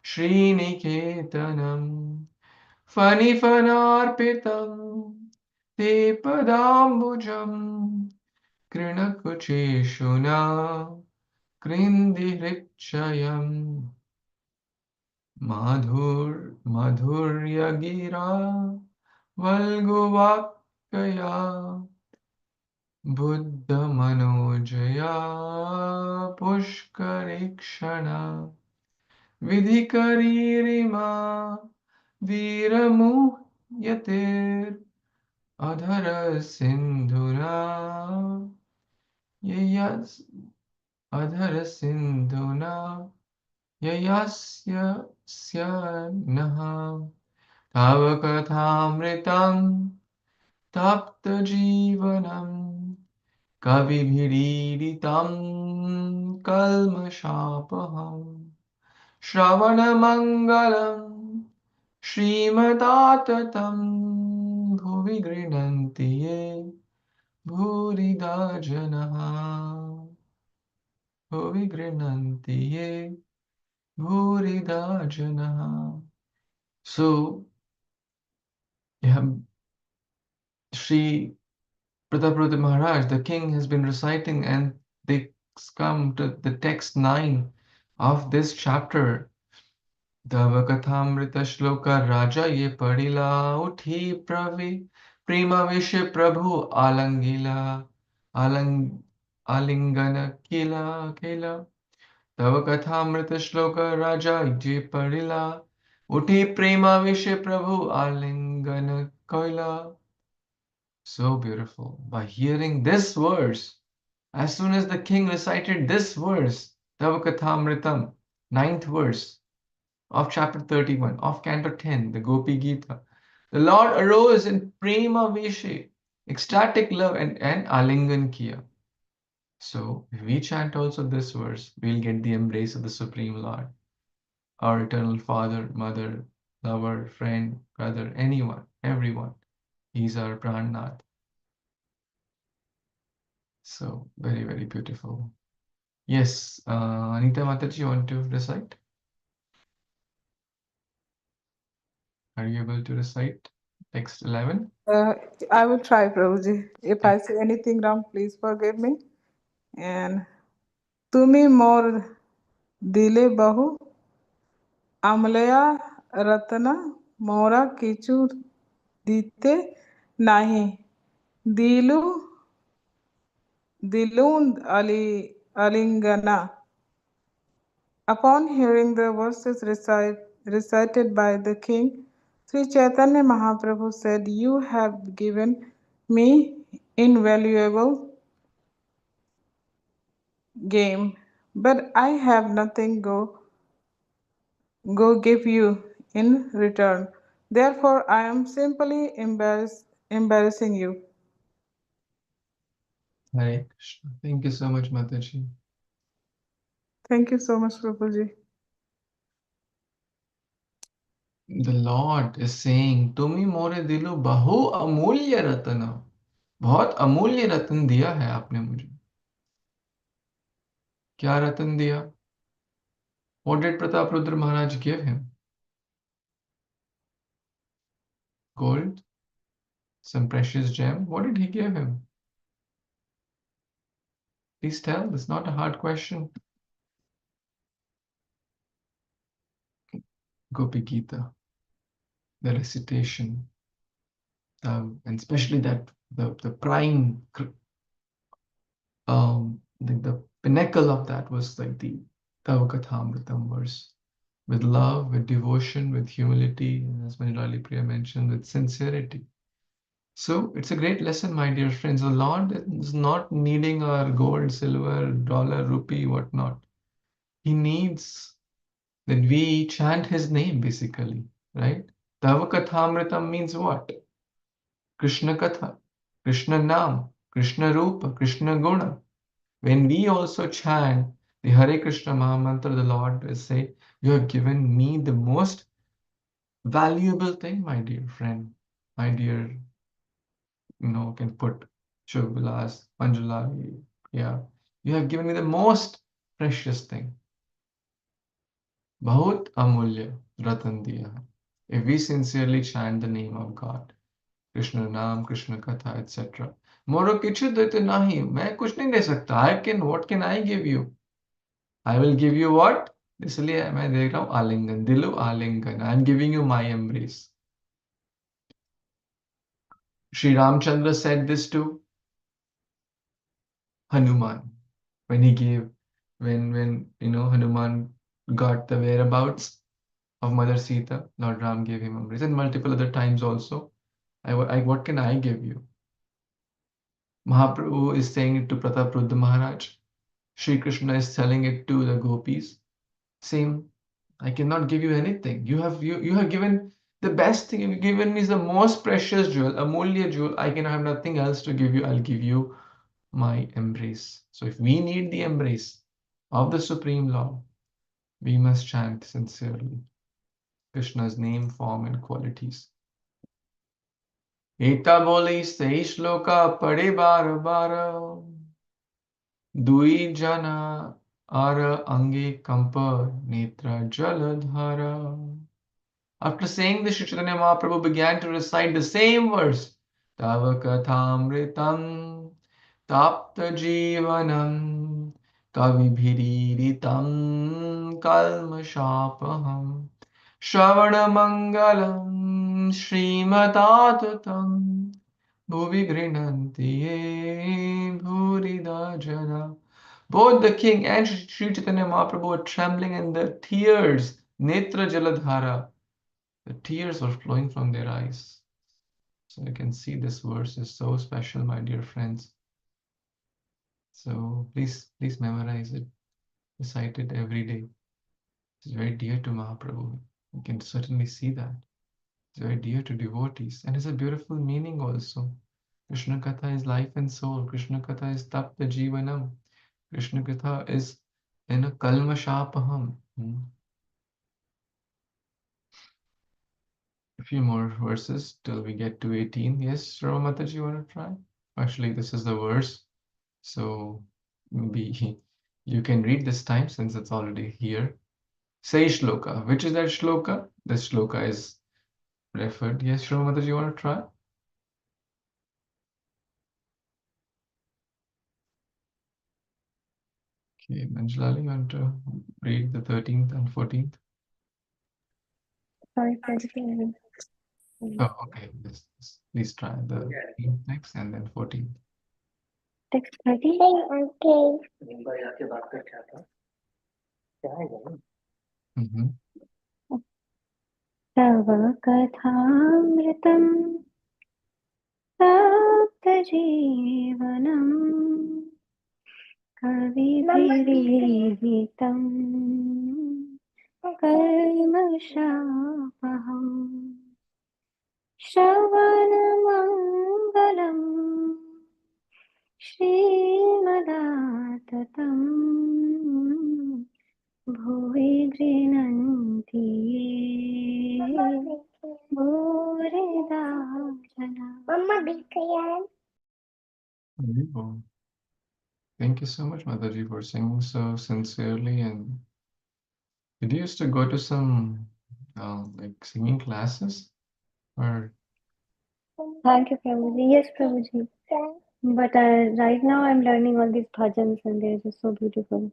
Sriniketanam Fanifanarpitam Te Padambujam Krinakucheshuna Krindihritchayam Madhuryagira Valguvakaya Buddha Manojaya Pushkarikshana Vidhikaririma Viramuhyatir Adhara Sindhuna Yayas Adhara Sindhuna Yayasya Naha Tavakathamritam Tapta Jivanam Kavibhiriditam Kalmashapaham Shravanamangalam Śrīmad-Bhāgavatam Bhuvi Grinanti Ye Bhurida Janaha Bhuvi Grinanti Ye Bhurida Janaha. So, yeah, Sri Pratapruta Maharaj, the king, has been reciting, and they come to the text 9 of this chapter. Bhagavatam Shloka Raja ye padila uthi prima vishe prabhu alangila alang alingana kila kila Tava kathamrita shloka raja je padila. Uthi prema vishe prabhu alingana koila. So beautiful. By hearing this verse, as soon as the king recited this verse, Tava kathamritam, 9th verse of chapter 31 of Canto 10, the Gopi Gita, the Lord arose in prema vishe, ecstatic love, and alingan kiya. So, if we chant also this verse, we'll get the embrace of the Supreme Lord, our eternal Father, Mother, lover, friend, brother, anyone, everyone. He's our Prannath. So, very, very beautiful. Yes, Anita Mataji, you want to recite? Are you able to recite text 11? I will try, Prabhuji. If I say anything wrong, please forgive me. And Tumi mor dile bahu amlaya ratna mora kichu dite nahi dilu dilund alingana. Upon hearing the verses recited by the king, Śrī Caitanya Mahāprabhu said, "You have given me invaluable game, but I have nothing go give you in return. Therefore, I am simply embarrassing you." Hare Krishna. Thank you so much, Mataji. Thank you so much, Prabhuji. The Lord is saying, "Tumi more dilu bahu amulya ratana." बहुत अमूल्य रत्न दिया है आपने मुझे. क्या रत्न दिया? What did Pratap Rudra Maharaj give him? Gold? Some precious gem? What did he give him? Please tell. It's not a hard question. Gopi Gita, the recitation, and especially that the prime, the pinnacle of that was like the Bhagavatam verse. With love, with devotion, with humility, as Manjali Priya mentioned, with sincerity. So it's a great lesson, my dear friends. The Lord is not needing our gold, silver, dollar, rupee, whatnot. He needs that we chant His name, basically, right? Bhagavatam means what? Krishna Katha, Krishna Nam, Krishna Rupa, Krishna Guna. When we also chant the Hare Krishna Mahamantra, the Lord will say, "You have given me the most valuable thing, my dear friend, my dear, can put Shubhalas, Manjula, yeah. You have given me the most precious thing. Bahut amulya ratan diya hai." If we sincerely chant the name of God, Krishna Naam, Krishna Katha, etc. Moro kichu dete nahi, मैं कुछ नहीं दे सकता. What can I give you? I will give you what? इसलिए मैं देख रहा हूँ आलिंगन, दिलो आलिंगन. I am giving you my embrace. Sri Ramchandra said this to Hanuman when Hanuman got the whereabouts of Mother Sita. Lord Ram gave him embrace, and multiple other times also. What can I give you? Mahaprabhu is saying it to Prataprudra Maharaj. Shri Krishna is telling it to the gopis. Same, I cannot give you anything. You have given the best thing. You've given me the most precious jewel, amulya jewel. I can have nothing else to give you. I'll give you my embrace. So if we need the embrace of the Supreme Lord, we must chant sincerely Krishna's name, form, and qualities. Eta boli sei shloka pade bar bar dui jana ara ange kampa netra jaladhara. After saying this, Śrī Caitanya Mahāprabhu began to recite the same verse. Tava kathamritam tapta jivanam kavibhiriritam kalmashapaham shravana mangalam Śrīmad-Bhāgavatam bhuvi grinanti ye bhurida jana Both the king and Śrī Caitanya Mahāprabhu were trembling and the tears, netra jaladhara, the tears were flowing from their eyes. So you can see this verse is so special, my dear friends. So please memorize it, recite it every day. It's very dear to Mahaprabhu. You can certainly see that. It's very dear to devotees and it's a beautiful meaning also. Krishna Katha is life and soul. Krishna Katha is tapta jivanam. Krishna Katha is in a kalmashapaham. A few more verses till we get to 18. Yes, Rama Mataji, you want to try? Actually, this is the verse. So maybe you can read this time since it's already here. Say shloka. Which is that shloka? This shloka is referred. Yes, Rama Mataji, you want to try? Okay, Manjulali, you want to read the 13th and 14th? Sorry, Prabhuji. Oh, okay. Yes, please try the 13th next and then 14th. Text 30. Mm-hmm. तव कथामृतं सप्तजीवनम् कविभिरीहितं कल्मषापहम् श्रवणमङ्गलम् श्रीमदाततम् भुवि गृह्णन्ति ये भूरिदा जना. Thank you so much, Mataji, for singing so sincerely. And did you used to go to some like singing classes? Or Thank you, Prabhuji. Yes, Prabhuji. But right now I'm learning all these bhajans and they're just so beautiful.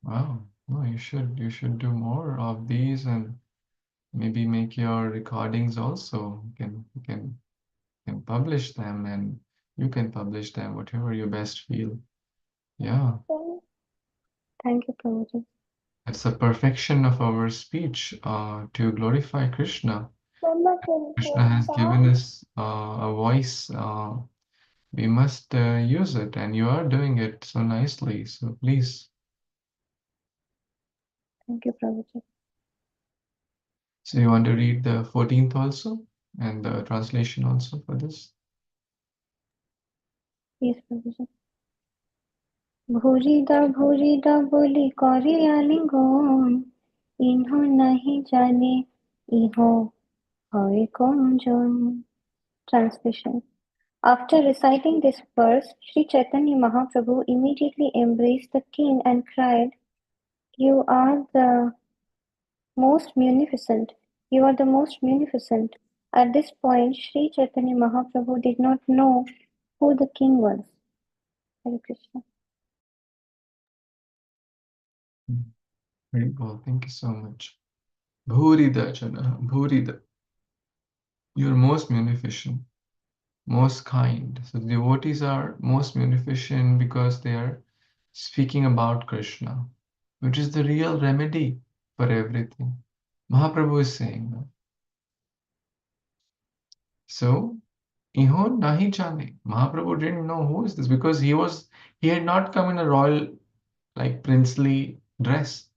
wow, no, you should do more of these and maybe make your recordings also. You can publish them and you can publish them, whatever you best feel. Yeah. Thank you, Prabhuji. It's a perfection of our speech to glorify Krishna. Krishna has given us a voice. We must use it, and you are doing it so nicely. So please. Thank you, Prabhuji. So you want to read the 14th also and the translation also for this? Yes, Prabhuji. भूरिदा बोली करिया लिंगन इन्हो नहीं जाने इहो हवे कौन जन. Translation. After reciting this verse, Śrī Caitanya Mahāprabhu immediately embraced the king and cried, "You are the most munificent. You are the most munificent." At this point, Śrī Caitanya Mahāprabhu did not know who the king was. Hare Krishna. Very cool. Thank you so much. Bhurida Jana, Bhurida. You're most munificent, most kind. So the devotees are most munificent because they are speaking about Krishna, which is the real remedy for everything. Mahaprabhu is saying that. So, Iho nahi jane. Mahaprabhu didn't know who is this because he had not come in a royal, like princely dress.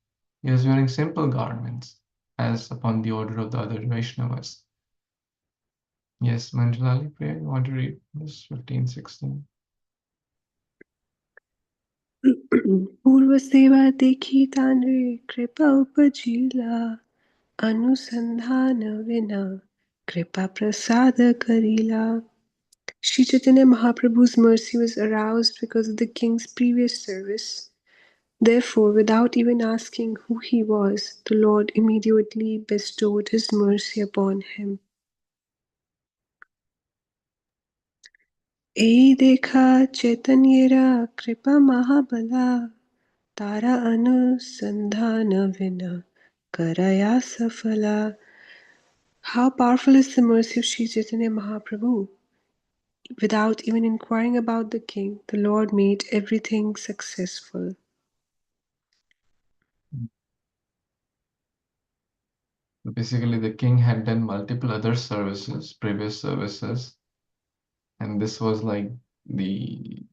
He was wearing simple garments as upon the order of the other Vaishnavas. Yes, Manjulali, Priya, you want to read this 15, 16? पूर्व सेवा देखी तांड्रे कृपा उपजीला अनुसंधान विना कृपा प्रसाद Karila. Śrī Caitanya Mahaprabhu's mercy was aroused because of the king's previous service. Therefore, without even asking who he was, the Lord immediately bestowed his mercy upon him. Ei dekha chaitanyera kripa mahabala tara anusandhana vina karaya safala. How powerful is the mercy of Śrī Caitanya Mahaprabhu! Without even inquiring about the king, the Lord made everything successful. Basically, the king had done multiple other services, previous services, and this was like and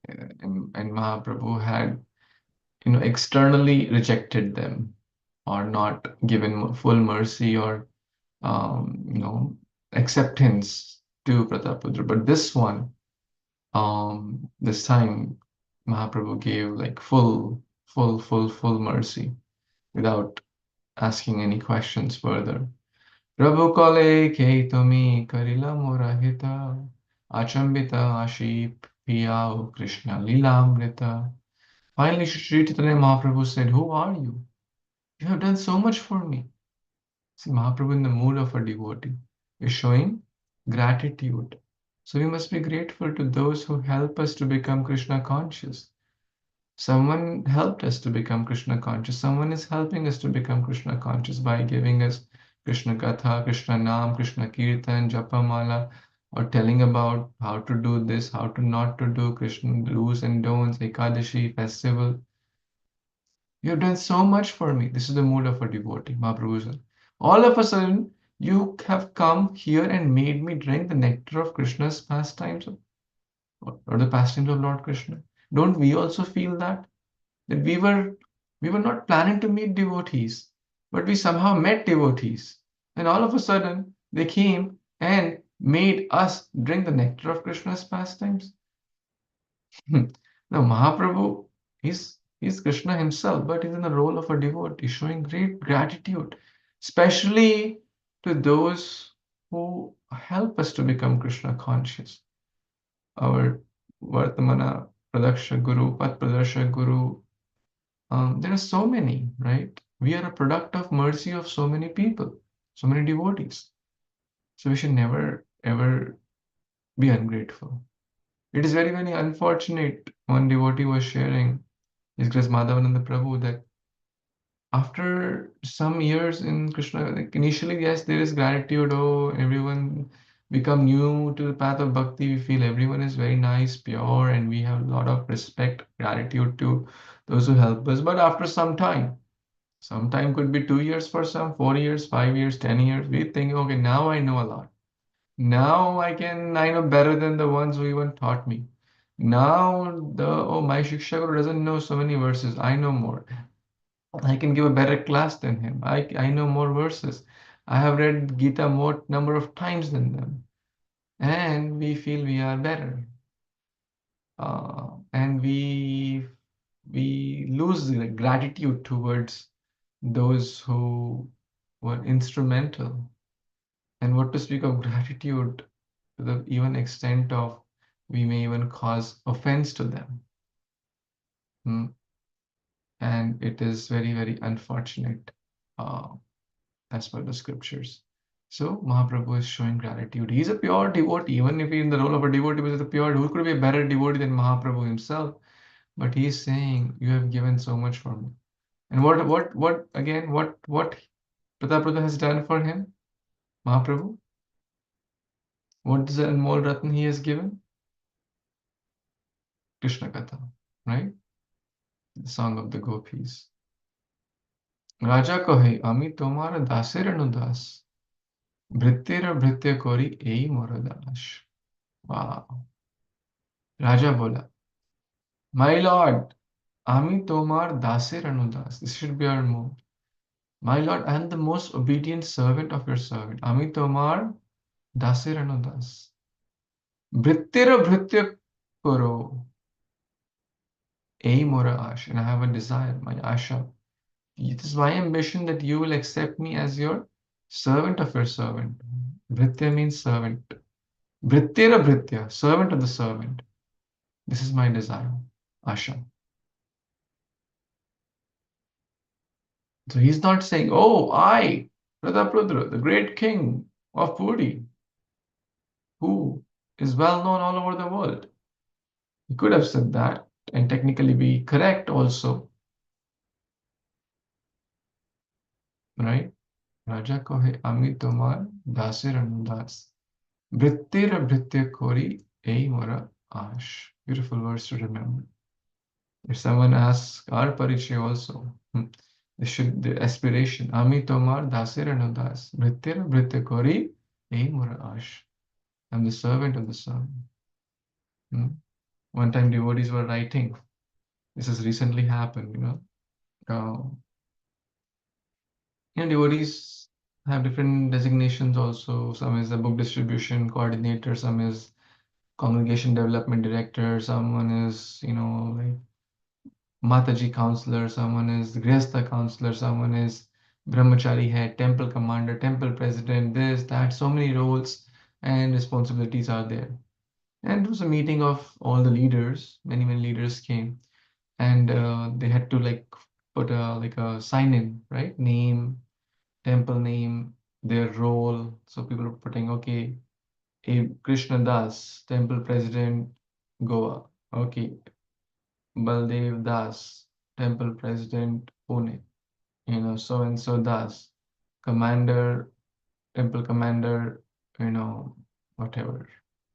Mahaprabhu had, externally rejected them or not given full mercy or, acceptance to Pratapadra. But this one, this time, Mahaprabhu gave like full mercy without asking any questions further. Prabhu kale ke tumi karila morahita achambita aship piyao Krishna lilamrita. Finally, Śrī Caitanya Mahaprabhu said, "Who are you? You have done so much for me." See, Mahaprabhu in the mood of a devotee is showing gratitude. So we must be grateful to those who help us to become Krishna conscious. Someone helped us to become Krishna conscious. Someone is helping us to become Krishna conscious by giving us Krishna Katha, Krishna Nam, Krishna Kirtan, Japamala, or telling about how to do this, how to not to do Krishna do's and don'ts, Ekadashi, festival. You have done so much for me. This is the mood of a devotee, Mahaprabhu said. All of a sudden, you have come here and made me drink the nectar of Krishna's pastimes or the pastimes of Lord Krishna. Don't we also feel that? That we were not planning to meet devotees, but we somehow met devotees. And all of a sudden, they came and made us drink the nectar of Krishna's pastimes. Now, Mahaprabhu, he's Krishna himself, but he's in the role of a devotee, showing great gratitude, especially to those who help us to become Krishna conscious. Our Vartamana Pradaksha Guru, Pat Pradarshak Guru, there are so many, right? We are a product of mercy of so many people, so many devotees. So we should never, ever be ungrateful. It is very, very unfortunate. One devotee was sharing, His Grace Madhavananda Prabhu, that after some years in Krishna, like initially, yes, there is gratitude. Oh, everyone become new to the path of bhakti. We feel everyone is very nice, pure, and we have a lot of respect, gratitude to those who help us. But after some time could be 2 years for some, 4 years, 5 years, 10 years, we think, okay, now I know a lot. Now I know better than the ones who even taught me. Now my Shikshaguru doesn't know so many verses. I know more. I can give a better class than him. I know more verses. I have read Gita more number of times than them. And we feel we are better. And we lose the gratitude towards those who were instrumental. And what to speak of gratitude to the even extent of we may even cause offense to them. And it is very, very unfortunate as per the scriptures. So Mahaprabhu is showing gratitude. He's a pure devotee. Even if he's in the role of a devotee, but he's a pure, who could be a better devotee than Mahaprabhu himself? But he's saying, you have given so much for me. And what Pratapada has done for him? Mahaprabhu? What is the Anmol Ratna he has given? Krishna Katha, right? The song of the Gopis. Raja kahe, ami tomar daser anudas, bhrityera bhritya kori ei moradash. Wow. Raja bola, my lord, ami tomar daser anudas. This should be our mode. My lord, I am the most obedient servant of your servant. Ami tomar daser anudas. Bhrityera bhritya koro ei mora ash. And I have a desire, my asha. It is my ambition that you will accept me as your servant of your servant. Bhritya means servant. Bhrityera bhritya, servant of the servant. This is my desire, asha. So he's not saying, oh, I, Prataprudra, the great king of Puri, who is well known all over the world. He could have said that and technically be correct also. Right? Raja kohe ami tomar dasir anudas. Bhrityera bhritya kori ei mora ash. Beautiful verse to remember. If someone asks our parichay also, the aspiration, Ami tomar dasera no das, vrittira vritta kori, ei mora ash. I'm the servant of the servant. One time devotees were writing, this has recently happened, devotees have different designations also. Some is a book distribution coordinator, some is congregation development director, someone is, like Mataji counselor, someone is Grihastha counselor, someone is Brahmachari head, temple commander, temple president, this, that, so many roles and responsibilities are there. And it was a meeting of all the leaders, many leaders came, and they had to put a sign in, right? Name, temple name, their role. So people are putting, okay, Kṛṣṇa Das, temple president, Goa. Okay, Baldev Das, temple president, Pune. So and so Das, commander, temple commander, whatever,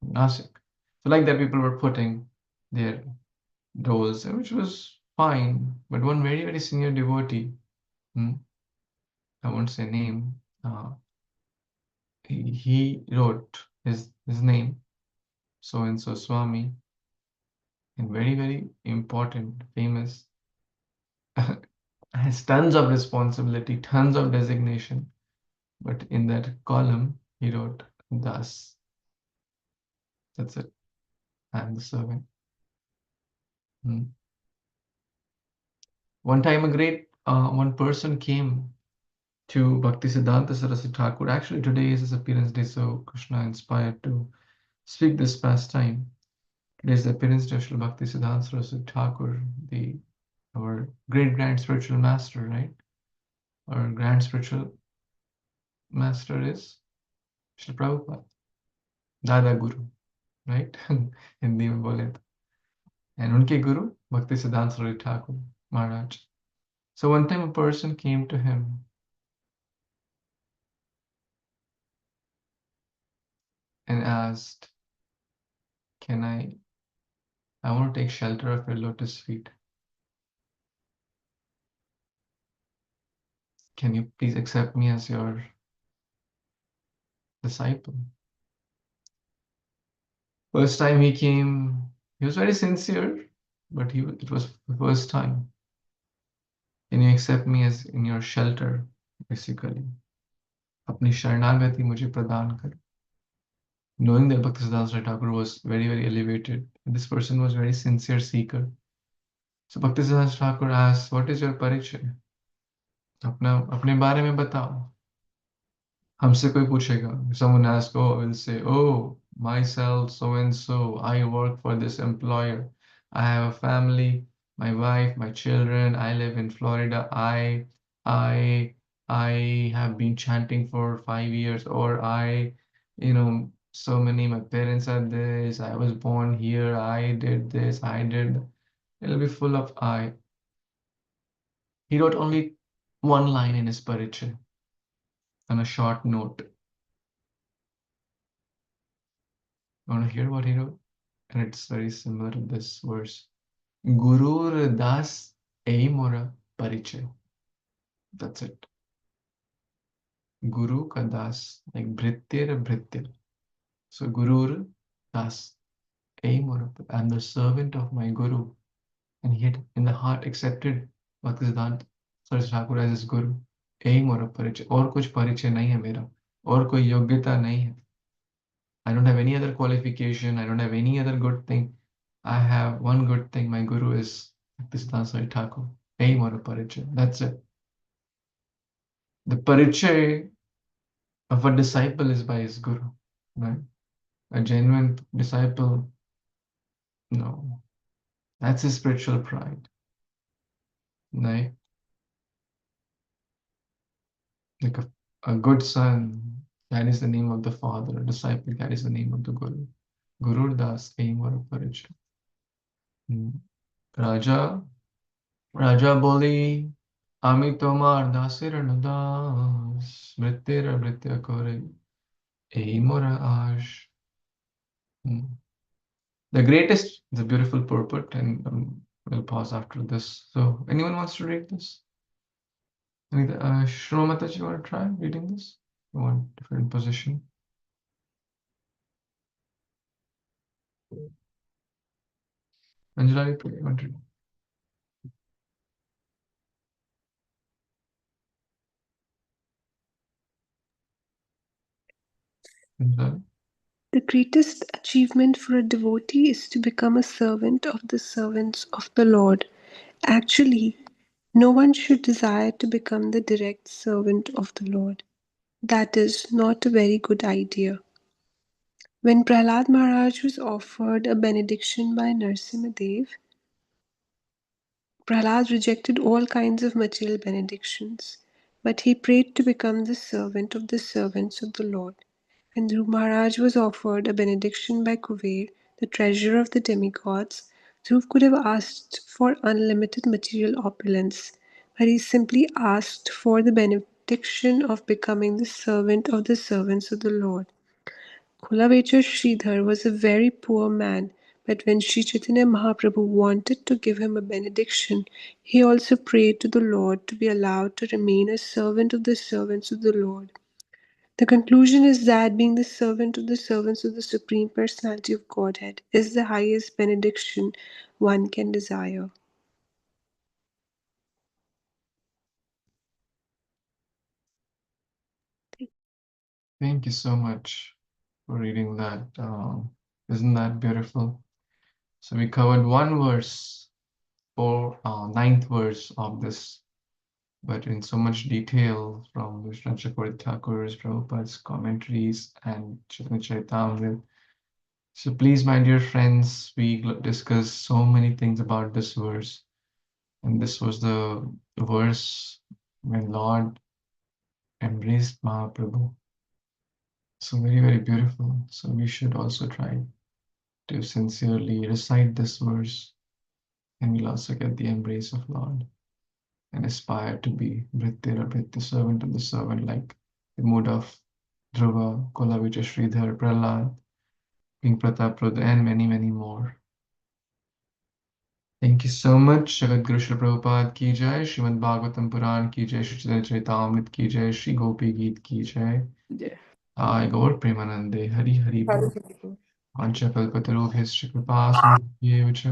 Nasik. So like that, people were putting their roles, which was fine. But one very senior devotee, I won't say name, he wrote his name, so and so Swami, and very important, famous, has tons of responsibility, tons of designation, but in that column he wrote Das. That's it. I'm the servant. One time, one person came to Bhaktisiddhanta Saraswati Thakur. Actually, today is his appearance day, so Kṛṣṇa inspired to speak this pastime. Today is the appearance day of Srila Bhaktisiddhanta Saraswati Thakur, our great grand spiritual master, right? Our grand spiritual master is Srila Prabhupada, Dada Guru, right? Hindi में बोले तो. And उनके guru Bhaktisiddhanta Saraswati Thakur Maharaj. So one time a person came to him and asked, I want to take shelter of your lotus feet. Can you please accept me as your disciple? First time he came, he was very sincere, but it was the first time. Can you accept me as in your shelter, basically? Apni sharanagati mujhe pradhan kar. Knowing that Bhaktisiddhanta Thakur was very elevated, this person was very sincere seeker. So Bhaktisiddhanta Thakur asked, what is your parichay? अपने बारे में बताओ. हमसे कोई पूछेगा. Someone asks, will say, myself, so and so, I work for this employer. I have a family, my wife, my children. I live in Florida. I have been chanting for 5 years, or my parents are this. I was born here. I did this. I did. It'll be full of I. He wrote only one line in his parichay on a short note. You want to hear what he wrote? And it's very similar to this verse. Gurur das ei mora parichay. That's it. Guru ka das, like bhrittir. So Gurur das ei mora. I'm the servant of my Guru. And he had in the heart accepted Bhaktisiddhanta Saraswati Thakur as his Guru. Ei mora parichay. और कुछ परिचय नहीं है मेरा. और कोई योग्यता नहीं है. I don't have any other qualification. I don't have any other good thing. I have one good thing. My Guru is Bhaktisiddhanta Saraswati Thakur. Ei mora parichay. That's it. The parichay of a disciple is by his Guru, right? A genuine disciple, no. That's his spiritual pride, right? Like a good son carries the name of the father, a disciple carries the name of the Guru. Guru Das ei mora parichay. Raja boli, আমি তোমার দাসের দাস, ভৃত্যের ভৃত্য করে, এই মোরা আশ. The greatest, the beautiful purport, and we'll pause after this. So, anyone wants to read this? Shri Mataji, you want to try reading this? You want different position? Anjali, you want to? Anjali? The greatest achievement for a devotee is to become a servant of the servants of the Lord. Actually, no one should desire to become the direct servant of the Lord. That is not a very good idea. When Prahlad Maharaj was offered a benediction by Narasimhadev, Prahlad rejected all kinds of material benedictions, but he prayed to become the servant of the servants of the Lord. When Dhruv Maharaj was offered a benediction by Kuver, the treasurer of the demigods, Dhruv could have asked for unlimited material opulence, but he simply asked for the benediction of becoming the servant of the servants of the Lord. Kulavechar Sridhar was a very poor man, but when Śrī Caitanya Mahāprabhu wanted to give him a benediction, he also prayed to the Lord to be allowed to remain a servant of the servants of the Lord. The conclusion is that being the servant of the servants of the Supreme Personality of Godhead is the highest benediction one can desire. Thank you so much for reading that. Isn't that beautiful? So we covered one verse, or ninth verse of this, but in so much detail from Vishnu Chakravarti Thakur's, Prabhupada's commentaries, and Chaitanya Charitāmṛta. So please, my dear friends, we discussed so many things about this verse. And this was the verse when Lord embraced Mahaprabhu. So very, very beautiful. So we should also try to sincerely recite this verse, and we'll also get the embrace of Lord and aspire to be Bhrityara, the servant of the servant, like the mood of Dhruva, Kulavechar Sridhar, Prahlad, King Pratapruddha, and many, many more. Thank you so much. Jagat Guru Śrīla Prabhupada ki jai, Śrīmad-Bhāgavatam Puran ki jai, Śrī Caitanya Caritāmṛta ki jai, Śrī Gopi Geet ki jai. Jai Gaur Premanande, Hari Hari Bol. Vancha Kalpatarubhyascha Kripasindhubhyevacha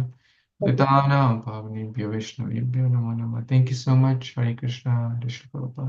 Patanam Pavanebhyo Vaishnavebhyo Namo Namah. Thank you so much. Hare Krishna, Hare Śrīla Prabhupada.